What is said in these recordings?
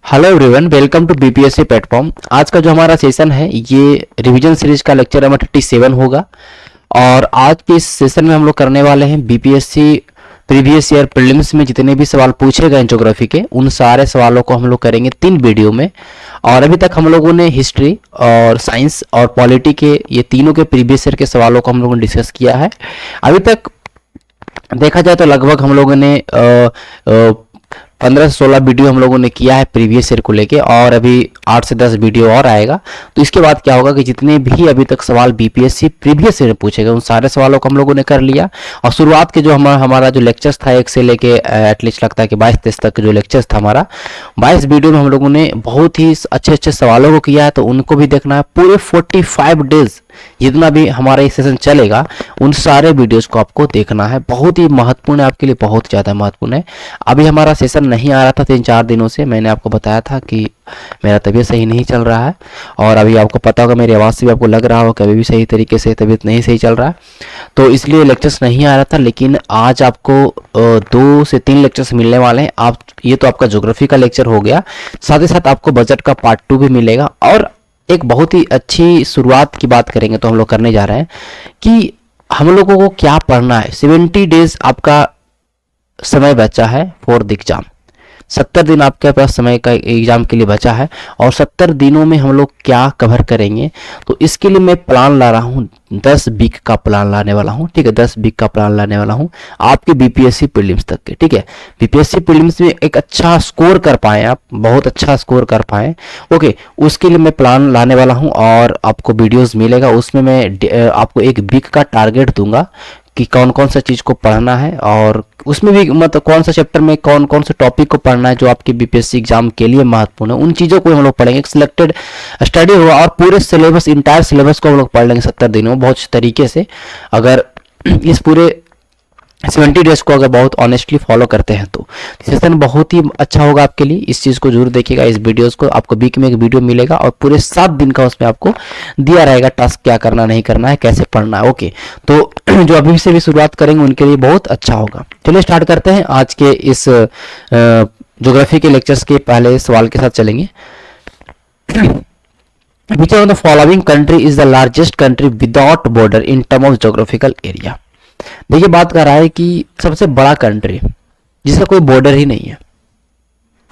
Hello everyone, welcome to BPSC platform. आज का जो हमारा सेशन है ये रिवीजन सीरीज का लेक्चर नंबर 37 होगा। और आज के इस सेशन में हम लोग करने वाले हैं बीपीएससी प्रीवियस ईयर प्रीलिम्स में जितने भी सवाल पूछे गए ज्योग्राफी के, उन सारे सवालों को हम लोग करेंगे 3 वीडियो में। और अभी तक हम लोगों ने हिस्ट्री और साइंस और पॉलिटी के ये तीनों के प्रीवियस ईयर के सवालों को हम लोगों ने डिस्कस किया है। अभी तक देखा जाए तो लगभग हम लोगों ने 15 से 16 वीडियो हम लोगों ने किया है प्रीवियस ईयर को लेके, और अभी 8 से 10 वीडियो और आएगा। तो इसके बाद क्या होगा कि जितने भी अभी तक सवाल बीपीएससी प्रीवियस ईयर में पूछे गए उन सारे सवालों को हम लोगों ने कर लिया। और शुरुआत के जो हमारा जो लेक्चर्स था 1 से लेके एटलीस्ट लगता है कि 22-23 तक जो लेक्चर्स था हमारा, 22 वीडियो में हम लोगों ने बहुत ही अच्छे अच्छे सवालों को किया है। तो उनको भी देखना है। पूरे 45 डेज जितना भी हमारा ये सेशन चलेगा उन सारे वीडियोस को आपको देखना है। बहुत ही महत्वपूर्ण है आपके लिए, बहुत ज़्यादा महत्वपूर्ण है। अभी हमारा सेशन नहीं आ रहा था 3-4 दिनों से। मैंने आपको बताया था कि मेरा तबीयत सही नहीं चल रहा है, और अभी आपको पता होगा मेरी आवाज़ से भी आपको लग रहा हो कि अभी भी सही तरीके से तबीयत नहीं सही चल रहा है, तो इसलिए लेक्चर्स नहीं आ रहा था। लेकिन आज आपको 2 से 3 लेक्चर्स मिलने वाले हैं। आप ये तो आपका ज्योग्राफी का लेक्चर हो गया, साथ ही साथ आपको बजट का पार्ट 2 भी मिलेगा। और एक बहुत ही अच्छी शुरुआत की बात करेंगे तो हम लोग करने जा रहे हैं कि हम लोगों को क्या पढ़ना है। 70 डेज आपका समय बचा है फॉर द एग्जाम। 70 दिन आपके पास समय का एग्जाम के लिए बचा है, और 70 दिनों में हम लोग क्या कवर करेंगे। तो इसके लिए मैं प्लान ला रहा हूँ, 10 वीक का प्लान लाने वाला हूँ। ठीक है, 10 वीक का प्लान लाने वाला हूँ आपके बीपीएससी प्रीलिम्स तक के। ठीक है, बीपीएससी प्रीलिम्स में एक अच्छा स्कोर कर पाएँ, आप बहुत अच्छा स्कोर कर पाएँ। ओके, उसके लिए मैं प्लान लाने वाला हूँ, और आपको वीडियोस मिलेगा। उसमें मैं आपको एक वीक का टारगेट दूंगा कि कौन कौन सा चीज़ को पढ़ना है, और उसमें भी मतलब कौन सा चैप्टर में कौन कौन से टॉपिक को पढ़ना है जो आपके बीपीएससी एग्जाम के लिए महत्वपूर्ण है। उन चीज़ों को हम लोग पढ़ेंगे। एक सिलेक्टेड स्टडी होगा, और पूरे सिलेबस, इंटायर सिलेबस को हम लोग पढ़ लेंगे 70 दिनों में बहुत तरीके से। अगर इस पूरे 70 डेज को अगर बहुत ऑनेस्टली फॉलो करते हैं तो सेशन बहुत ही अच्छा होगा आपके लिए। इस चीज़ को जरूर देखिएगा। इस वीडियोस को आपको वीक में एक वीडियो मिलेगा, और पूरे 7 दिन का उसमें आपको दिया रहेगा टास्क, क्या करना नहीं करना है, कैसे पढ़ना है। ओके, तो जो अभी से भी शुरुआत करेंगे उनके लिए बहुत अच्छा होगा। चलिए स्टार्ट करते हैं। आज के इस ज्योग्राफी के लेक्चर्स के पहले सवाल के साथ चलेंगे। Which one of the following country is the largest country without border in term of geographical area? देखिए, बात कर रहा है कि सबसे बड़ा कंट्री जिसका कोई बॉर्डर ही नहीं है।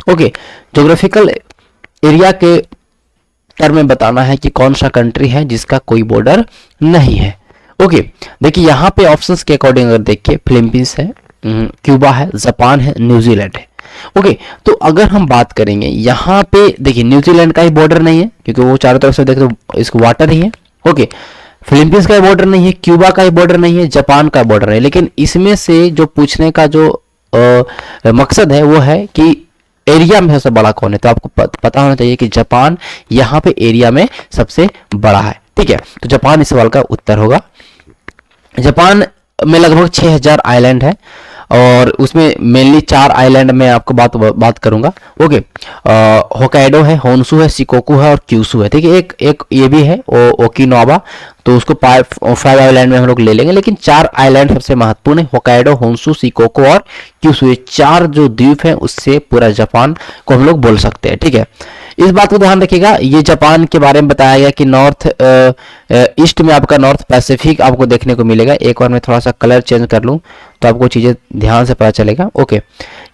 ओके, ज्योग्राफिकल एरिया के टर्म में बताना है कि कौन सा कंट्री है जिसका कोई बॉर्डर नहीं है। ओके, देखिए यहाँ पे ऑप्शंस के अकॉर्डिंग अगर देखिए, फिलीपींस है, क्यूबा है, जापान है, न्यूजीलैंड है। ओके, तो अगर हम बात करेंगे यहाँ पे, देखिए न्यूजीलैंड का ही बॉर्डर नहीं है क्योंकि वो चारों तरफ से देखे तो इसको वाटर ही है। ओके, फिलीपींस का बॉर्डर नहीं है, क्यूबा का बॉर्डर नहीं है, जापान का बॉर्डर है। लेकिन इसमें से जो पूछने का जो मकसद है वो है कि एरिया में सबसे बड़ा कौन है। तो आपको पता होना चाहिए कि जापान यहाँ पे एरिया में सबसे बड़ा है। ठीक है, तो जापान इस सवाल का उत्तर होगा। जापान में लगभग 6000 आइलैंड है, और उसमें मेनली 4 आइलैंड में आपको बात करूंगा। ओके, होकाइडो है, होन्शु है, शिकोकू है और क्यूशू है। ठीक है, एक ये भी है ओकिनावा, तो उसको 5 आइलैंड में हम लोग ले लेंगे। लेकिन 4 आइलैंड सबसे महत्वपूर्ण है, होकाइडो, होन्शु, शिकोकू और क्यूशू। ये 4 जो द्वीप हैं उससे पूरा जापान को हम लोग बोल सकते हैं। ठीक है, इस बात को ध्यान रखिएगा। ये जापान के बारे में बताया गया कि नॉर्थ ईस्ट में आपका नॉर्थ पैसिफिक आपको देखने को मिलेगा। एक बार मैं थोड़ा सा कलर चेंज कर लूँ तो आपको चीज़ें ध्यान से पता चलेगा। ओके,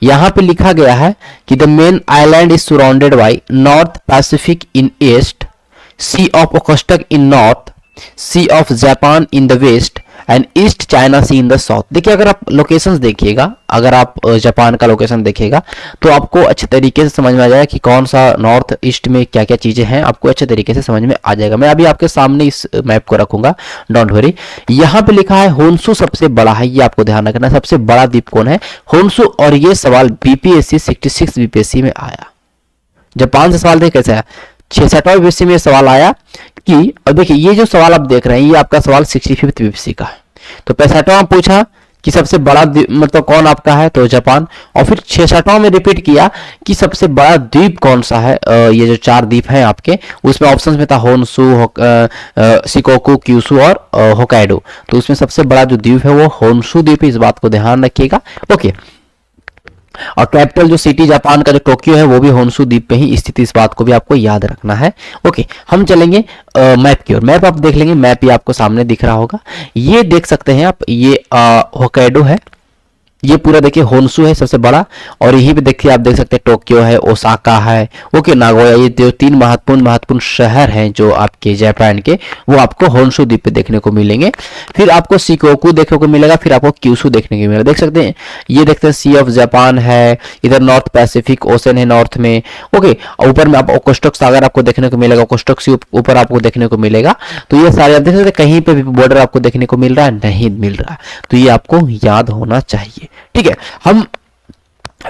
यहाँ पे लिखा गया है कि the main island is surrounded by North Pacific in east, Sea of Okhotsk in north, Sea of Japan in the west and East China Sea in the south. देखिए, अगर आप लोकेशंस देखिएगा, अगर आप जापान का लोकेशन देखिएगा तो आपको अच्छे तरीके से समझ में आ जाएगा कि कौन सा नॉर्थ ईस्ट में क्या क्या चीज़ें हैं। आपको अच्छे तरीके से समझ में आ जाएगा। मैं अभी आपके सामने इस मैप को रखूंगा, डोंट वरी। यहाँ पे लिखा है होन्शु सबसे बड़ा है, ये आपको ध्यान रखना है। सबसे बड़ा द्वीप कौन है? होन्शु। और ये सवाल बीपीएससी 66 बीपीएससी में आया। जापान से सवाल देखिए कैसे आया, 66वां बीपीएससी में सवाल आया कि, और देखिए ये जो सवाल आप देख रहे हैं ये आपका सवाल 65th बीपीएससी का है। तो 65वां पूछा कि सबसे बड़ा मतलब कौन आपका है, तो जापान। और फिर 66वां में रिपीट किया कि सबसे बड़ा द्वीप कौन सा है। ये जो 4 द्वीप हैं आपके, उसमें ऑप्शंस में था होन्शु, शिकोकू, क्यूशू और होकाइडो। तो उसमें सबसे बड़ा जो द्वीप है वो होन्शु द्वीप है। इस बात को ध्यान रखिएगा। ओके, और कैपिटल जो सिटी जापान का जो टोक्यो है वो भी होन्शु द्वीप पे ही स्थित, इस बात को भी आपको याद रखना है। ओके, हम चलेंगे मैप की ओर। मैप आप देख लेंगे, मैप ये आपको सामने दिख रहा होगा, ये देख सकते हैं आप, ये होक्काइडो है, ये पूरा देखिए होन्शु है सबसे बड़ा, और यहीं पे देखिए आप देख सकते हैं टोक्यो है, ओसाका है, ओके, नागोया, ये जो तीन महत्वपूर्ण शहर हैं जो आपके जापान के, वो आपको होन्शु द्वीप पे देखने को मिलेंगे। फिर आपको शिकोकू देखने को मिलेगा, फिर आपको क्यूशु देखने को मिलेगा। देख सकते हैं, ये देखते हैं सी ऑफ जापान है, इधर नॉर्थ पैसिफिक ओशन है नॉर्थ में, ओके, ऊपर में आप ओकोस्टक सागर आपको देखने को मिलेगा, ओकोस्टक से ऊपर आपको देखने को मिलेगा। तो ये सारे आप देख सकते हैं, कहीं पे भी बॉर्डर आपको देखने को मिल रहा है, नहीं मिल रहा, तो ये आपको याद होना चाहिए। ठीक है, हम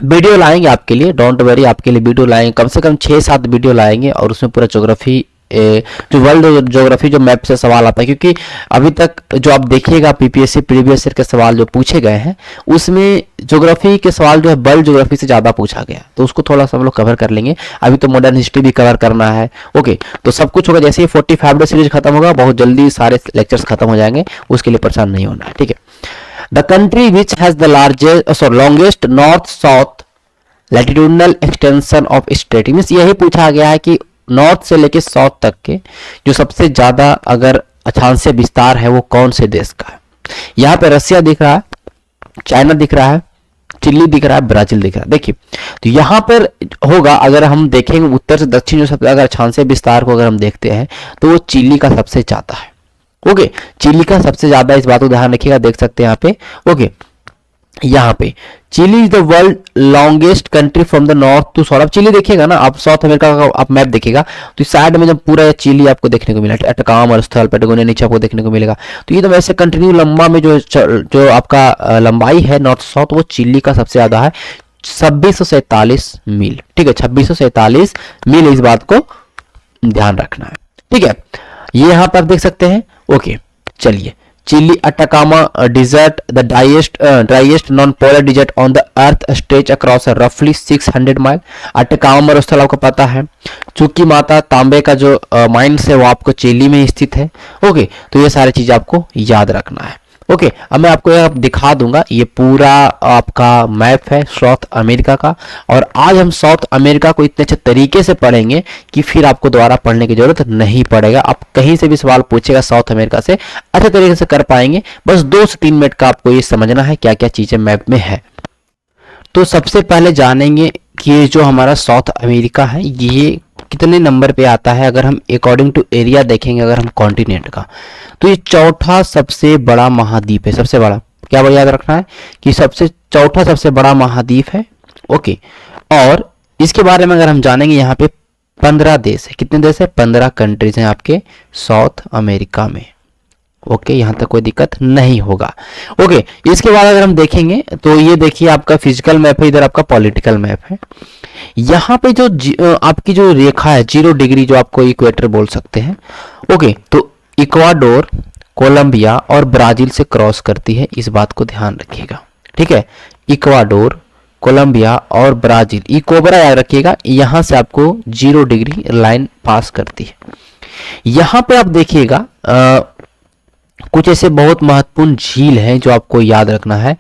वीडियो लाएंगे आपके लिए, डोंट वरी, आपके लिए वीडियो लाएंगे, कम से कम 6-7 वीडियो लाएंगे, और उसमें पूरा ज्योग्राफी, जो वर्ल्ड ज्योग्राफी जो मैप से सवाल आता है, क्योंकि अभी तक जो आप देखिएगा पीपीएससी प्रीवियस ईयर के सवाल जो पूछे गए हैं, उसमें ज्योग्राफी के सवाल जो है वर्ल्ड ज्योग्राफी से ज़्यादा पूछा गया, तो उसको थोड़ा सा हम लोग कवर कर लेंगे। अभी तो मॉडर्न हिस्ट्री भी कवर करना है, ओके, तो सब कुछ होगा। जैसे ही 45 डे सीरीज खत्म होगा, बहुत जल्दी सारे लेक्चर्स खत्म हो जाएंगे, उसके लिए परेशान नहीं होना है। ठीक है, The country which has the longest north-south latitudinal extension of state, means यही पूछा गया है कि नॉर्थ से लेके साउथ तक के जो सबसे ज्यादा अगर अक्षांशीय विस्तार है वो कौन से देश का है। यहाँ पे रसिया दिख रहा है, चाइना दिख रहा है, चिली दिख रहा है, ब्राजील दिख रहा है। देखिए, तो यहाँ पर होगा, अगर हम देखेंगे उत्तर से दक्षिण जो सबसे अगर अक्षांशीय विस्तार को अगर हम देखते हैं तो वो चिली का सबसे ज्यादा है। ओके, चिली का सबसे ज्यादा, इस बात को ध्यान रखिएगा, देख सकते हैं यहाँ पे। ओके, यहाँ पे Chile is the world longest country from the north to south. अब चिली देखिएगा ना आप, साउथ अमेरिका का आप मैप देखिएगा तो साइड में जब पूरा चिली आपको देखने को मिलेगा, अटकामा मरुस्थल, पैटागोनिया नीचे आपको देखने को मिलेगा। तो ये तो वैसे कंटिन्यू लंबा में जो आपका लंबाई है नॉर्थ साउथ, वो चिली का सबसे ज्यादा है, 2647 मील। ठीक है, 2647 मील, इस बात को ध्यान रखना है। ठीक है, ये यहाँ पर आप देख सकते हैं। ओके, चलिए, Chile Atacama desert, the driest non polar desert on the earth, stretch across रफली 600 माइल। अटाकामा मरुस्थल आपको पता है, चूंकि माता तांबे का जो माइंस है वो आपको चिली में स्थित है। ओके, तो ये सारी चीज आपको याद रखना है। ओके, अब मैं आपको यह दिखा दूंगा, ये पूरा आपका मैप है साउथ अमेरिका का, और आज हम साउथ अमेरिका को इतने अच्छे तरीके से पढ़ेंगे कि फिर आपको दोबारा पढ़ने की जरूरत नहीं पड़ेगा। आप कहीं से भी सवाल पूछेगा साउथ अमेरिका से अच्छे तरीके से कर पाएंगे। बस 2 से 3 मिनट का आपको ये समझना है क्या क्या चीजें मैप में है। तो सबसे पहले जानेंगे कि ये जो हमारा साउथ अमेरिका है ये कितने नंबर पे आता है। अगर हम अकॉर्डिंग टू एरिया देखेंगे, अगर हम कॉन्टिनेंट का, तो ये चौथा सबसे बड़ा महाद्वीप है। सबसे बड़ा क्या याद रखना है कि चौथा सबसे बड़ा महाद्वीप है। ओके, और इसके बारे में अगर हम जानेंगे, यहाँ पे 15 देश है। कितने देश है? 15 कंट्रीज हैं आपके साउथ अमेरिका में। ओके, यहां तक कोई दिक्कत नहीं होगा। ओके, इसके बाद अगर हम देखेंगे तो ये देखिए आपका फिजिकल मैप है, इधर आपका पॉलिटिकल मैप है। यहाँ पे जो आपकी जो रेखा है 0 डिग्री, जो आपको इक्वेटर बोल सकते हैं। ओके, तो इक्वाडोर, कोलंबिया और ब्राजील से क्रॉस करती है, इस बात को ध्यान रखिएगा। ठीक है, इक्वाडोर, कोलंबिया और ब्राजील, इकोबरा याद रखिएगा, यहां से आपको 0 डिग्री लाइन पास करती है। यहां पे आप देखिएगा कुछ ऐसे बहुत महत्वपूर्ण झील हैं जो आपको याद रखना है।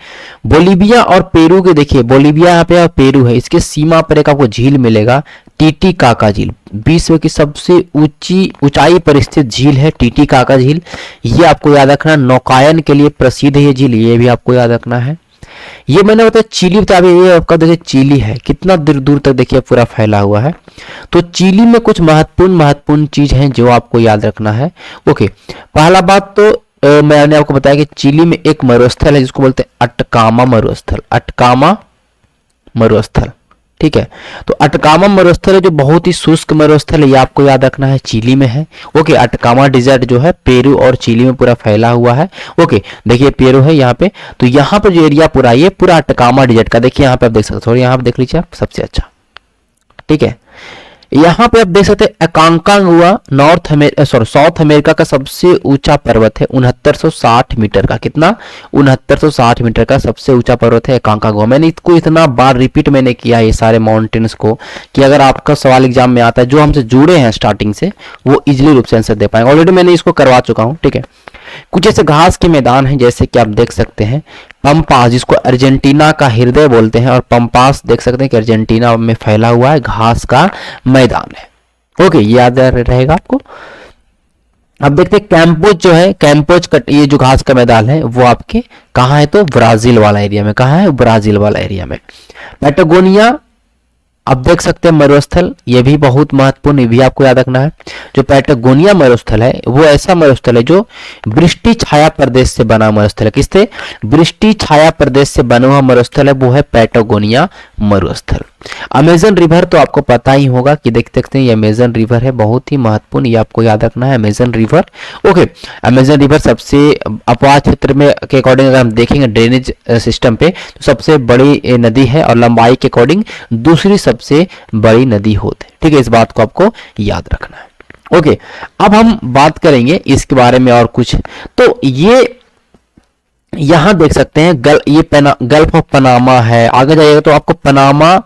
बोलीविया और पेरू के, देखिए बोलीविया यहाँ पे और पेरू है, इसके सीमा पर एक आपको झील मिलेगा, टीटीकाका झील। विश्व की सबसे ऊंचाई पर स्थित झील है टीटीकाका झील। ये आपको याद रखना, नौकायन के लिए प्रसिद्ध है ये झील, ये भी आपको याद रखना है। ये मैंने बताया चिली बता, ये आपका देखिए चिली है, कितना दूर दूर तक देखिए पूरा फैला हुआ है। तो चिली में कुछ महत्वपूर्ण चीज हैं जो आपको याद रखना है। ओके, पहला बात तो मैंने आपको बताया कि चिली में एक मरुस्थल है जिसको बोलते हैं अटकामा मरुस्थल। अटकामा मरुस्थल, ठीक है, तो अटकामा मरुस्थल है जो बहुत ही शुष्क मरुस्थल है, ये आपको याद रखना है, चिली में है। ओके, अटकामा डिजर्ट जो है पेरू और चिली में पूरा फैला हुआ है। ओके, देखिए पेरू है यहाँ पे, तो यहाँ पे जो एरिया पूरा ये पूरा अटकामा डिजर्ट का, देखिए यहाँ पे आप देख सकते हो, यहाँ पे देख लीजिए आप सबसे अच्छा। ठीक है, यहाँ पे आप देख सकते हैं अकांकागुआ साउथ अमेरिका का सबसे ऊंचा पर्वत है, 6960 मीटर का। कितना? 6960 मीटर का सबसे ऊंचा पर्वत है अकांकागुआ। मैंने इसको इतना बार रिपीट मैंने किया है ये सारे माउंटेन्स को, कि अगर आपका सवाल एग्जाम में आता है, जो हमसे जुड़े हैं स्टार्टिंग से, वो इजिली रूप से आंसर दे पाएंगे। ऑलरेडी मैंने इसको करवा चुका हूँ। ठीक है, कुछ ऐसे घास के मैदान हैं जैसे कि आप देख सकते हैं पंपास, जिसको अर्जेंटीना का हृदय बोलते हैं, और पंपास देख सकते हैं कि अर्जेंटीना में फैला हुआ है घास का मैदान है। ओके, याद रहेगा आपको। अब देखते हैं कैंपोज जो है, कैंपोज का ये जो घास का मैदान है वो आपके कहाँ है, तो ब्राजील वाला एरिया में। कहाँ है, ब्राजील वाला एरिया में। पैटागोनिया आप देख सकते हैं मरुस्थल, ये भी बहुत महत्वपूर्ण, ये भी आपको याद रखना है। जो पैटागोनिया मरुस्थल है वो ऐसा मरुस्थल है जो वृष्टि छाया प्रदेश से बना मरुस्थल है। किससे, वृष्टि छाया प्रदेश से बना हुआ मरुस्थल है, वो है पैटागोनिया मरुस्थल। अमेजन रिवर तो आपको पता ही होगा कि देख सकते हैं ये अमेजन रिवर है, बहुत ही महत्वपूर्ण, ये आपको याद रखना है Amazon river. Okay, Amazon river सबसे अपवाह क्षेत्र में के अकॉर्डिंग अगर हम देखेंगे ड्रेनेज सिस्टम पे, तो सबसे बड़ी नदी है और लंबाई के अकॉर्डिंग दूसरी सबसे बड़ी नदी होती है। ठीक है, इस बात को आपको याद रखना है। ओके, अब हम बात करेंगे इसके बारे में और कुछ। तो ये यहां देख सकते हैं ये गल्फ ऑफ पनामा है। आगे जाइएगा तो आपको पनामा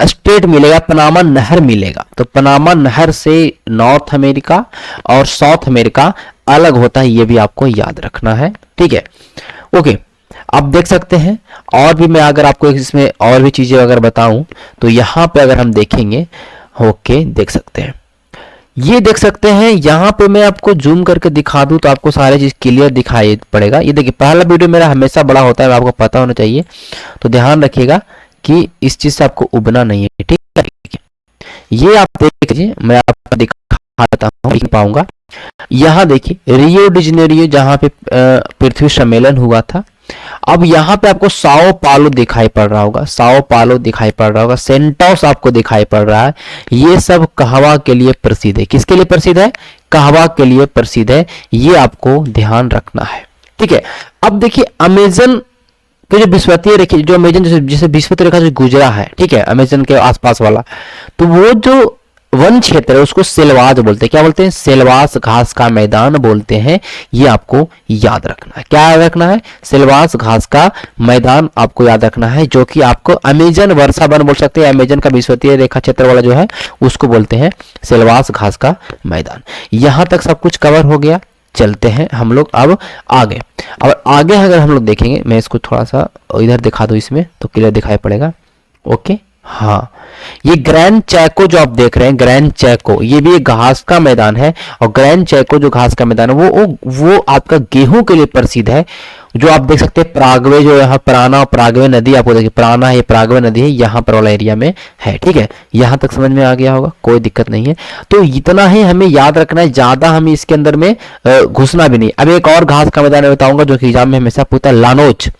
स्टेट मिलेगा, पनामा नहर मिलेगा। तो पनामा नहर से नॉर्थ अमेरिका और साउथ अमेरिका अलग होता है, ये भी आपको याद रखना है। ठीक है, ओके, आप देख सकते हैं। और भी मैं अगर आपको इसमें और भी चीजें अगर बताऊं तो यहां पे अगर हम देखेंगे, ओके, देख सकते हैं, ये देख सकते हैं। यहां पे मैं आपको जूम करके दिखा दूं तो आपको सारी चीज क्लियर दिखाई पड़ेगा। ये देखिए, पहला वीडियो मेरा हमेशा बड़ा होता है, आपको पता होना चाहिए, तो ध्यान रखिएगा कि इस चीज से आपको उबना नहीं है। ठीक है, ये आप देख लीजिए, मैं आपको दिखा देता हूं, लिख पाऊंगा। यहां देखिए रियो डी जेनेरियो, जहां पे पृथ्वी सम्मेलन हुआ था। अब यहाँ पे आपको साओ पालो दिखाई पड़ रहा होगा, साओ पालो दिखाई पड़ रहा होगा, सेंटोस आपको दिखाई पड़ रहा है। ये सब कहवा के लिए प्रसिद्ध है। किसके लिए प्रसिद्ध है, कहवा के लिए प्रसिद्ध है, ये आपको ध्यान रखना है। ठीक है, अब देखिए अमेजन के जो विषुवतीय रेखा, जो अमेजन जैसे विषुवतीय रेखा जो गुजरा है, ठीक है, अमेजन के आसपास वाला, तो वो जो वन क्षेत्र है उसको सेलवास बोलते हैं। क्या बोलते हैं, सेलवास घास का मैदान बोलते हैं। ये आपको याद रखना है। क्या याद रखना है, सेलवास घास का मैदान आपको याद रखना है, जो कि आपको अमेजन वर्षा वन बोल सकते हैं। अमेजन का विषुवतीय रेखा क्षेत्र वाला जो है उसको बोलते हैं सेलवास घास का मैदान। यहां तक सब कुछ कवर हो गया। चलते हैं हम लोग अब आगे। और आगे अगर हम लोग देखेंगे, मैं इसको थोड़ा सा इधर दिखा दूं, इसमें तो क्लियर दिखाई पड़ेगा। ओके, हाँ, ये ग्रैंड चैको जो आप देख रहे हैं, ग्रैंड चैको, ये भी एक घास का मैदान है। और ग्रैंड चैको जो घास का मैदान है वो आपका गेहूं के लिए प्रसिद्ध है। जो आप देख सकते हैं प्रागवे, जो यहाँ प्राणा और प्रागवे नदी आपको देखिए, प्राणा है, प्रागवे नदी है, यहाँ पर वाला एरिया में है। ठीक है, यहाँ तक समझ में आ गया होगा, कोई दिक्कत नहीं है। तो इतना ही हमें याद रखना है, ज्यादा हमें इसके अंदर में घुसना भी नहीं। अब एक और घास का मैदान बताऊंगा जो कि एग्जाम में हमेशा पूछता है, लानोज।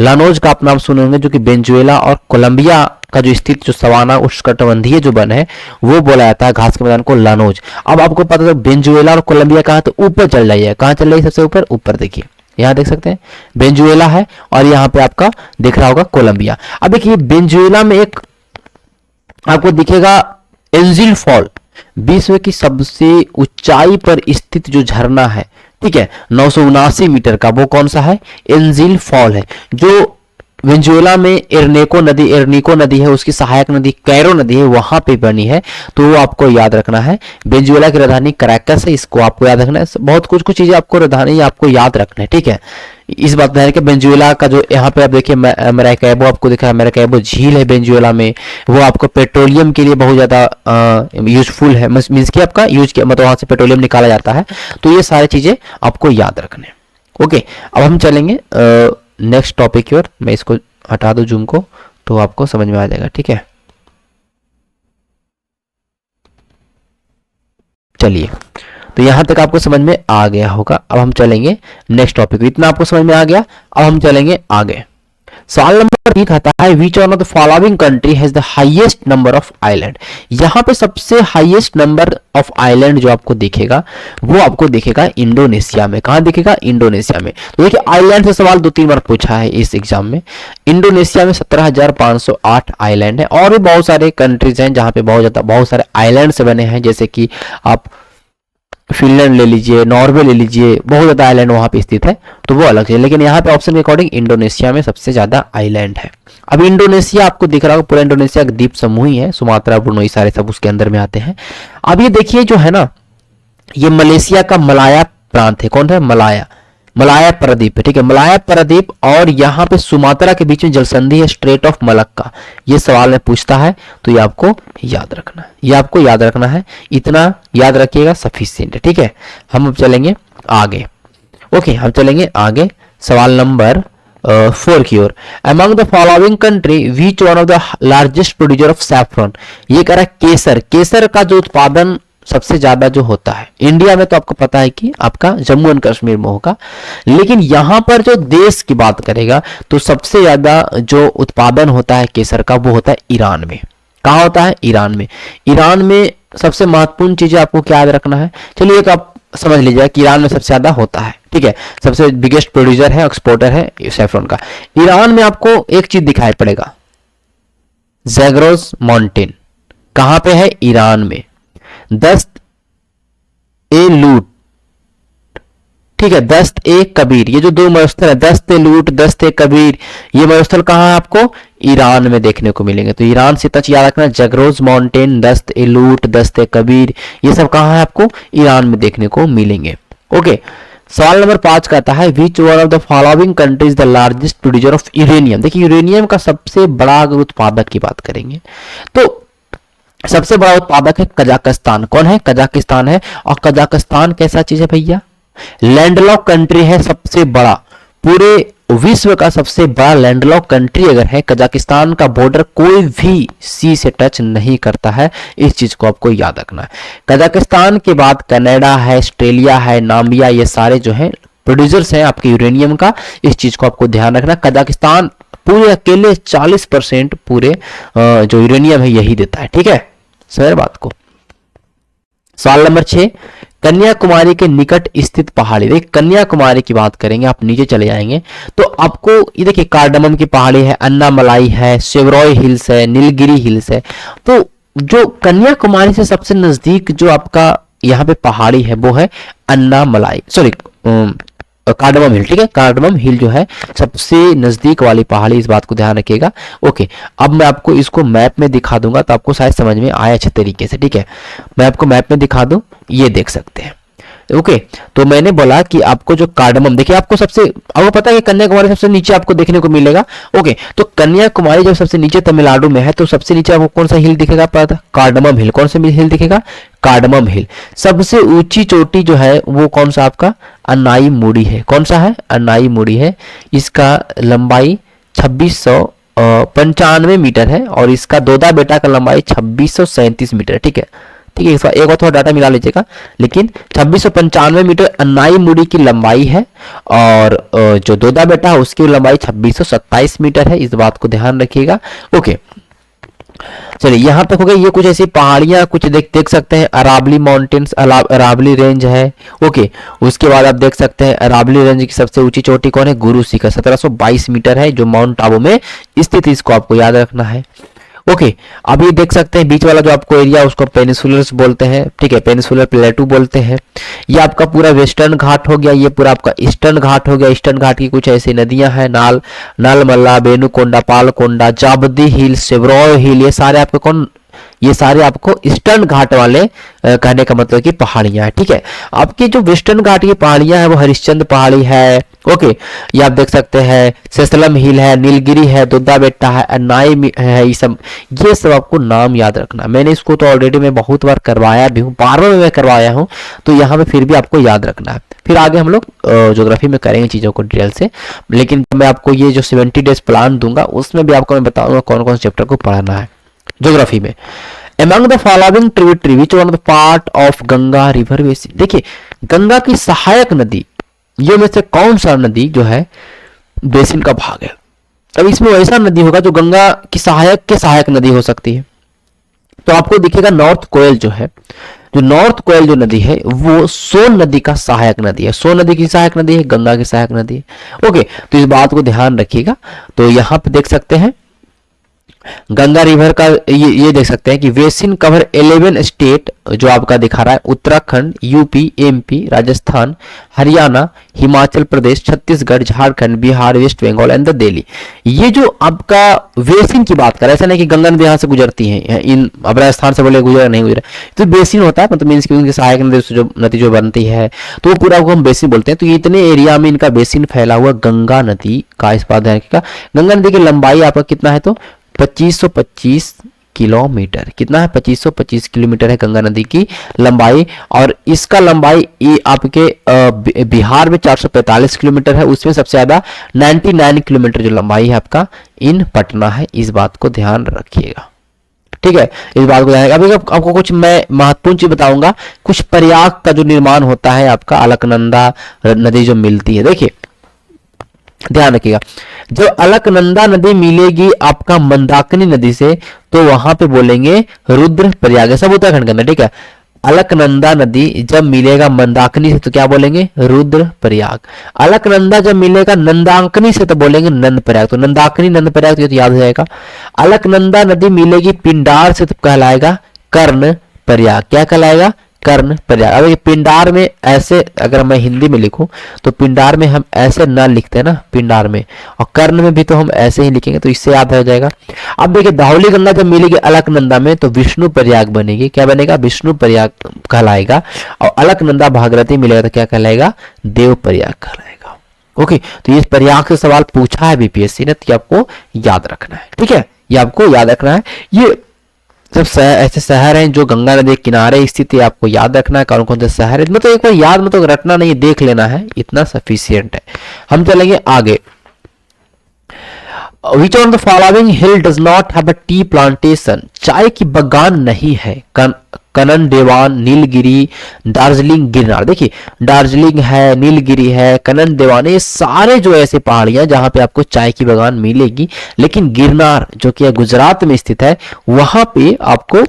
लानोज का आप नाम सुने होंगे, जो कि वेनेजुएला और कोलंबिया का जो स्थित जो सवाना उष्णकटिबंधीय जो वन है वो बोला जाता है घास के मैदान को लानोज। अब आपको पता है वेनेजुएला और कोलंबिया कहाँ, तो ऊपर चल जाइए, कहाँ चल रही है, सबसे ऊपर, ऊपर देखिए, यहाँ देख सकते हैं वेनेजुएला है और यहाँ पे आपका दिख रहा होगा कोलंबिया। अब देखिए वेनेजुएला में एक आपको दिखेगा एंजिल फॉल, विश्व की सबसे ऊंचाई पर स्थित जो झरना है, ठीक है, 979 मीटर का, वो कौन सा है, एंजिल फॉल है, जो वेनेजुएला में एर्निको नदी है, उसकी सहायक नदी कैरो नदी है, वहां पे बनी है। तो वो आपको याद रखना है। वेनेजुएला की राजधानी कैराकस है, इसको आपको याद रखना है। बहुत कुछ चीजें आपको राजधानी आपको याद रखना है। ठीक है, इस बात है कि वेनेजुएला का जो यहाँ पे आप देखिए मैराकैबो आपको दिख रहा है, मैराकैबो झील है वेनेजुएला में, वो आपको पेट्रोलियम के लिए बहुत ज्यादा यूजफुल है, मीन्स कि आपका यूज किया, मतलब वहां से पेट्रोलियम निकाला जाता है। तो ये सारी चीजें आपको याद रखने। ओके, अब हम चलेंगे नेक्स्ट टॉपिक की ओर। मैं इसको हटा दूं जूम को, तो आपको समझ में आ जाएगा। ठीक है, चलिए, तो यहां तक आपको समझ में आ गया होगा। अब हम चलेंगे नेक्स्ट टॉपिक। इतना आपको समझ में आ गया, अब हम चलेंगे आगे। सवाल नंबर 3 कहता है विच one of the following country has the highest number of island. यहां पे सबसे हाईएस्ट नंबर ऑफ आइलैंड जो आपको दिखेगा वो आपको दिखेगा इंडोनेशिया में। कहां दिखेगा, इंडोनेशिया में। तो देखिए आइलैंड से सवाल 2-3 बार पूछा है इस एग्जाम में। इंडोनेशिया में 17,508 आइलैंड है, और भी बहुत सारे कंट्रीज हैं जहां पे बहुत सारे आइलैंड से बने हैं, जैसे कि आप फिनलैंड ले लीजिए, नॉर्वे ले लीजिए, बहुत ज्यादा आइलैंड वहां पे स्थित है, तो वो अलग है। लेकिन यहाँ पे ऑप्शन के अकॉर्डिंग इंडोनेशिया में सबसे ज्यादा आइलैंड है। अब इंडोनेशिया आपको दिख रहा होगा, पूरा इंडोनेशिया एक द्वीप समूह ही है, सुमात्रा, ब्रुनई सारे सब उसके अंदर में आते हैं। अब ये देखिए जो है ना, ये मलेशिया का मलाया प्रांत है। कौन है, मलाया, मलाया प्रायद्वीप है, ठीक है, मलाया प्रायद्वीप और यहाँ पे सुमात्रा के बीच में जलसंधि है स्ट्रेट ऑफ मलक्का। ये सवाल में पूछता है तो ये आपको याद रखना है, ये आपको याद रखना है, इतना याद रखिएगा सफिशिएंट है, ठीक है। हम अब चलेंगे आगे। ओके, हम चलेंगे आगे सवाल नंबर 4 की ओर। Among the following country which one of the largest producer of saffron, ये कह रहा है केसर, केसर का जो उत्पादन सबसे ज्यादा जो होता है इंडिया में, तो आपको पता है कि आपका जम्मू एंड कश्मीर में होगा, लेकिन यहां पर जो देश की बात करेगा तो सबसे ज्यादा जो उत्पादन होता है केसर का वो होता है ईरान में। कहाँ होता है? ईरान में। ईरान में सबसे महत्वपूर्ण चीजें आपको क्या याद रखना है, चलिए एक आप समझ लीजिए कि ईरान में सबसे ज्यादा होता है, ठीक है, सबसे बिगेस्ट प्रोड्यूसर है, एक्सपोर्टर है सैफरन का। ईरान में आपको एक चीज दिखाई पड़ेगा, जैग्रोस माउंटेन। कहां पे है? ईरान में। दस्त ए लूट, ठीक है, दस्त ए कबीर, ये जो दो मरुस्थल है, दस्त ए लूट, दस्त ए कबीर, ये मरुस्थल कहाँ है आपको? ईरान में देखने को मिलेंगे। तो ईरान से टच याद रखना, जगरोज माउंटेन, दस्त ए लूट, दस्त ए कबीर, ये सब कहाँ है आपको? ईरान में देखने को मिलेंगे। ओके, सवाल नंबर 5 कहता है विच one of the following countries the largest producer of uranium. देखिए यूरेनियम का सबसे बड़ा अगर उत्पादक की बात करेंगे तो सबसे बड़ा उत्पादक है कजाकिस्तान। कौन है? कजाकिस्तान है। और कजाकिस्तान कैसा चीज है भैया? लैंडलॉक कंट्री है, सबसे बड़ा, पूरे विश्व का सबसे बड़ा लैंडलॉक कंट्री अगर है कजाकिस्तान का बॉर्डर कोई भी सी से टच नहीं करता है, इस चीज को आपको याद रखना है। कजाकिस्तान के बाद कनाडा है, ऑस्ट्रेलिया है, नामिबिया, ये सारे जो है प्रोड्यूसर्स हैं आपके यूरेनियम का, इस चीज को आपको ध्यान रखना। कजाकिस्तान पूरे अकेले 40% पूरे जो यूरेनियम है यही देता है, ठीक है, समझ बात को। सवाल नंबर 6, कन्याकुमारी के निकट स्थित पहाड़ी। देखिए कन्याकुमारी की बात करेंगे, आप नीचे चले जाएंगे तो आपको ये देखिए कार्डमम की पहाड़ी है, अन्नामलाई है, सेवरॉय हिल्स है, नीलगिरी हिल्स है। तो जो कन्याकुमारी से सबसे नजदीक जो आपका यहाँ पे पहाड़ी है वो है अन्नामलाई, सॉरी कार्डमम हिल, ठीक है, कार्डमम हिल जो है सबसे नजदीक वाली पहाड़ी, इस बात को ध्यान रखिएगा। ओके, अब मैं आपको इसको मैप में दिखा दूंगा तो आपको शायद समझ में आए अच्छे तरीके से, ठीक है, मैं आपको मैप में दिखा दूं, ये देख सकते हैं। ओके, तो मैंने बोला कि आपको जो कार्डमम, देखिए आपको सबसे, आपको पता है कि कन्याकुमारी सबसे नीचे आपको देखने को मिलेगा। ओके, तो कन्याकुमारी जब सबसे नीचे तमिलनाडु में है तो सबसे नीचे आपको कौन सा हिल दिखेगा? पता? कार्डमम हिल। कौन सा हिल दिखेगा? कार्डमम हिल। सबसे ऊंची चोटी जो है वो कौन सा आपका? अन्नाईमुडी है। कौन सा है? अन्नाईमुडी है। इसका लंबाई 2695 मीटर है और इसका दोदा बेटा का लंबाई 2637 मीटर, ठीक है, ठीक है, एक बार थोड़ा डाटा मिला लीजिएगा, लेकिन 2695 मीटर अन्नाईमुडी की लंबाई है और जो दोदा बेटा है उसकी लंबाई 2627 मीटर है, इस बात को ध्यान रखिएगा। ओके, चलिए यहाँ तक हो गया। ये कुछ ऐसी पहाड़ियां कुछ देख सकते हैं, अरावली माउंटेन्स, अरावली रेंज है। ओके, उसके बाद आप देख सकते हैं अरावली रेंज की सबसे ऊंची चोटी कौन है? गुरु शिखर, 1722 मीटर है जो माउंट आबू में स्थित, इसको आपको याद रखना है। ओके, अब ये देख सकते हैं बीच वाला जो आपको एरिया उसको पेनिसुलर्स बोलते हैं, ठीक है, पेनिसुलर प्लेटू बोलते हैं। ये आपका पूरा वेस्टर्न घाट हो गया, ये पूरा आपका ईस्टर्न घाट हो गया। ईस्टर्न घाट की कुछ ऐसी नदियां हैं, नालमल्ला, बेनुकोंडा, पालकोंडा, जाबदी हिल, सेवरॉय हिल, ये सारे आपके कौन? ये सारे आपको ईस्टर्न घाट वाले कहने का मतलब कि पहाड़ियां हैं, ठीक है। आपकी जो वेस्टर्न घाट की पहाड़ियां हैं वो हरिश्चंद्र पहाड़ी है। ओके, ये आप देख सकते हैं, सेसलम हिल है, नीलगिरी है, दोदा बेट्टा है, अन्नाई है, ये सब आपको नाम याद रखना। मैंने इसको तो ऑलरेडी मैं बहुत बार करवाया भी हूँ, 12वें में मैं करवाया हूँ, तो यहाँ पे फिर भी आपको याद रखना है। फिर आगे हम लोग ज्योग्राफी में करेंगे चीज़ों को डिटेल से, लेकिन मैं आपको ये जो 70 डेज प्लान दूंगा उसमें भी आपको मैं बताऊंगा कौन कौन से चैप्टर को पढ़ना है ज्योग्राफी में। Among the following tributary which one of the part of Ganga river basin. देखिए गंगा की सहायक नदी ये में से कौन सा नदी जो है बेसिन का भाग है? अब इसमें ऐसा नदी होगा जो गंगा की सहायक नदी हो सकती है। तो आपको दिखेगा नॉर्थ कोयल जो है, जो नॉर्थ कोयल जो नदी है वो सोन नदी का सहायक नदी है। सोन नदी की सहायक नदी है, गंगा की सहायक नदी है। ओके, तो इस बात को ध्यान रखिएगा। तो यहाँ पे देख सकते हैं गंगा रिवर का ये देख सकते हैं कि बेसिन कवर 11 स्टेट, जो आपका दिखा रहा है Uttarakhand, UP, MP, Rajasthan, Haryana, Himachal Pradesh, Chhattisgarh, Jharkhand, Bihar, west Bengal and Delhi. ये जो आपका बेसिन की बात कर रहा है, ऐसा नहीं कि गंगा नदी यहाँ से गुजरती है, इन अब राजस्थान से बोले गुजरा नहीं गुजरा, तो बेसिन होता है, मतलब मीन्स की उनकी सहायक नदी से जो नदी जो बनती है तो वो पूरा को हम बेसिन बोलते हैं। तो इतने एरिया में इनका बेसिन फैला हुआ गंगा नदी का, इस बात ध्यान रखिएगा। गंगा नदी की लंबाई आपका कितना है, तो 2525 किलोमीटर। कितना है, 2525 किलोमीटर है गंगा नदी की लंबाई। और इसका लंबाई ये आपके बिहार में 445 किलोमीटर है, उसमें सबसे ज्यादा 99 किलोमीटर जो लंबाई है आपका इन पटना है। इस बात को ध्यान रखिएगा, ठीक है, इस बात को ध्यान। अभी आपको कुछ मैं महत्वपूर्ण चीज बताऊंगा। कुछ प्रयाग का जो निर्माण होता है आपका, अलकनंदा नदी जो मिलती है, देखिए ध्यान रखिएगा, जब अलकनंदा नदी मिलेगी आपका मंदाकिनी नदी से तो वहां पे बोलेंगे रुद्र प्रयाग, सब उत्तराखंड के अंदर, ठीक है। अलकनंदा नदी जब मिलेगा मंदाकिनी से तो क्या बोलेंगे, रुद्र प्रयाग। अलकनंदा जब मिलेगा नंदाकिनी से तो बोलेंगे नंद प्रयाग। तो नंदाकिनी नंद प्रयाग तो याद हो जाएगा। अलकनंदा नदी मिलेगी पिंडार से तो कहलाएगा कर्ण प्रयाग। क्या कहलाएगा, कर्ण प्रयाग। अब ये पिंडार में ऐसे, अगर मैं हिंदी में लिखूं तो पिंडार में हम ऐसे ना लिखते हैं ना, पिंडार में, और कर्ण में भी तो हम ऐसे ही लिखेंगे, तो इससे याद हो जाएगा। अब देखिए धौली गंगा जब मिलेगी अलकनंदा में तो विष्णु प्रयाग बनेगी। क्या बनेगा, विष्णु प्रयाग कहलाएगा। और अलकनंदा भागीरथी मिलेगा तो क्या कहलाएगा, देव प्रयाग कहलाएगा। ओके, तो ये प्रयाग से सवाल पूछा है बीपीएससी ने, तो आपको याद रखना है, ठीक है, ये आपको याद रखना है। ये सब ऐसे शहर हैं जो गंगा नदी के किनारे स्थित है, आपको याद रखना है कौन कौन से शहर है। मतलब एक बार याद मतलब रटना नहीं, देख लेना है, इतना सफिशियंट है। हम चलेंगे आगे। Which on the following hill does not have a tea plantation? चाय की बगान नहीं है। कनन देवान, नीलगिरी, दार्जिलिंग, गिरनार। देखिए दार्जिलिंग है, नीलगिरी है, कनन देवान, ये सारे जो ऐसे पहाड़ियां जहां पे आपको चाय की बगान मिलेगी। लेकिन गिरनार जो कि गुजरात में स्थित है, वहां पे आपको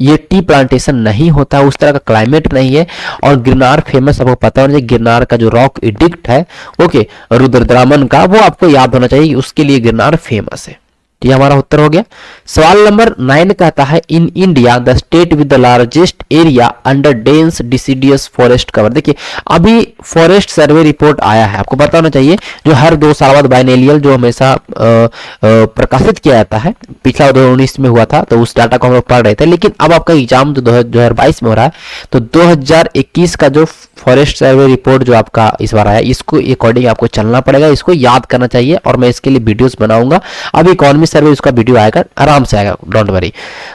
ये टी प्लांटेशन नहीं होता, उस तरह का क्लाइमेट नहीं है। और गिरनार फेमस आपको पता होना चाहिए, गिरनार का जो रॉक एडिक्ट है, ओके, रुद्रदामन का, वो आपको याद होना चाहिए, उसके लिए गिरनार फेमस है। ये हमारा उत्तर हो गया। सवाल नंबर 9 कहता है in India the state with the largest area under dense deciduous forest cover. देखिए अभी फॉरेस्ट सर्वे रिपोर्ट आया है, आपको पता होना चाहिए, जो हर 2 साल बाद बाइनेलियल जो हमेशा प्रकाशित किया जाता है। पिछला 2019 में हुआ था, तो उस डाटा को हम लोग पढ़ रहे थे। लेकिन अब आपका एग्जाम जो 2022 में हो रहा है, तो 2021 का जो फॉरेस्ट सर्वे रिपोर्ट जो आपका इस बार आया, इसको अकॉर्डिंग आपको चलना पड़ेगा, इसको याद करना चाहिए। और मैं इसके लिए वीडियोस बनाऊंगा। अब इकोनॉमी सर्वे उसका वीडियो आएगा, आराम से आएगा, डोंट वरी।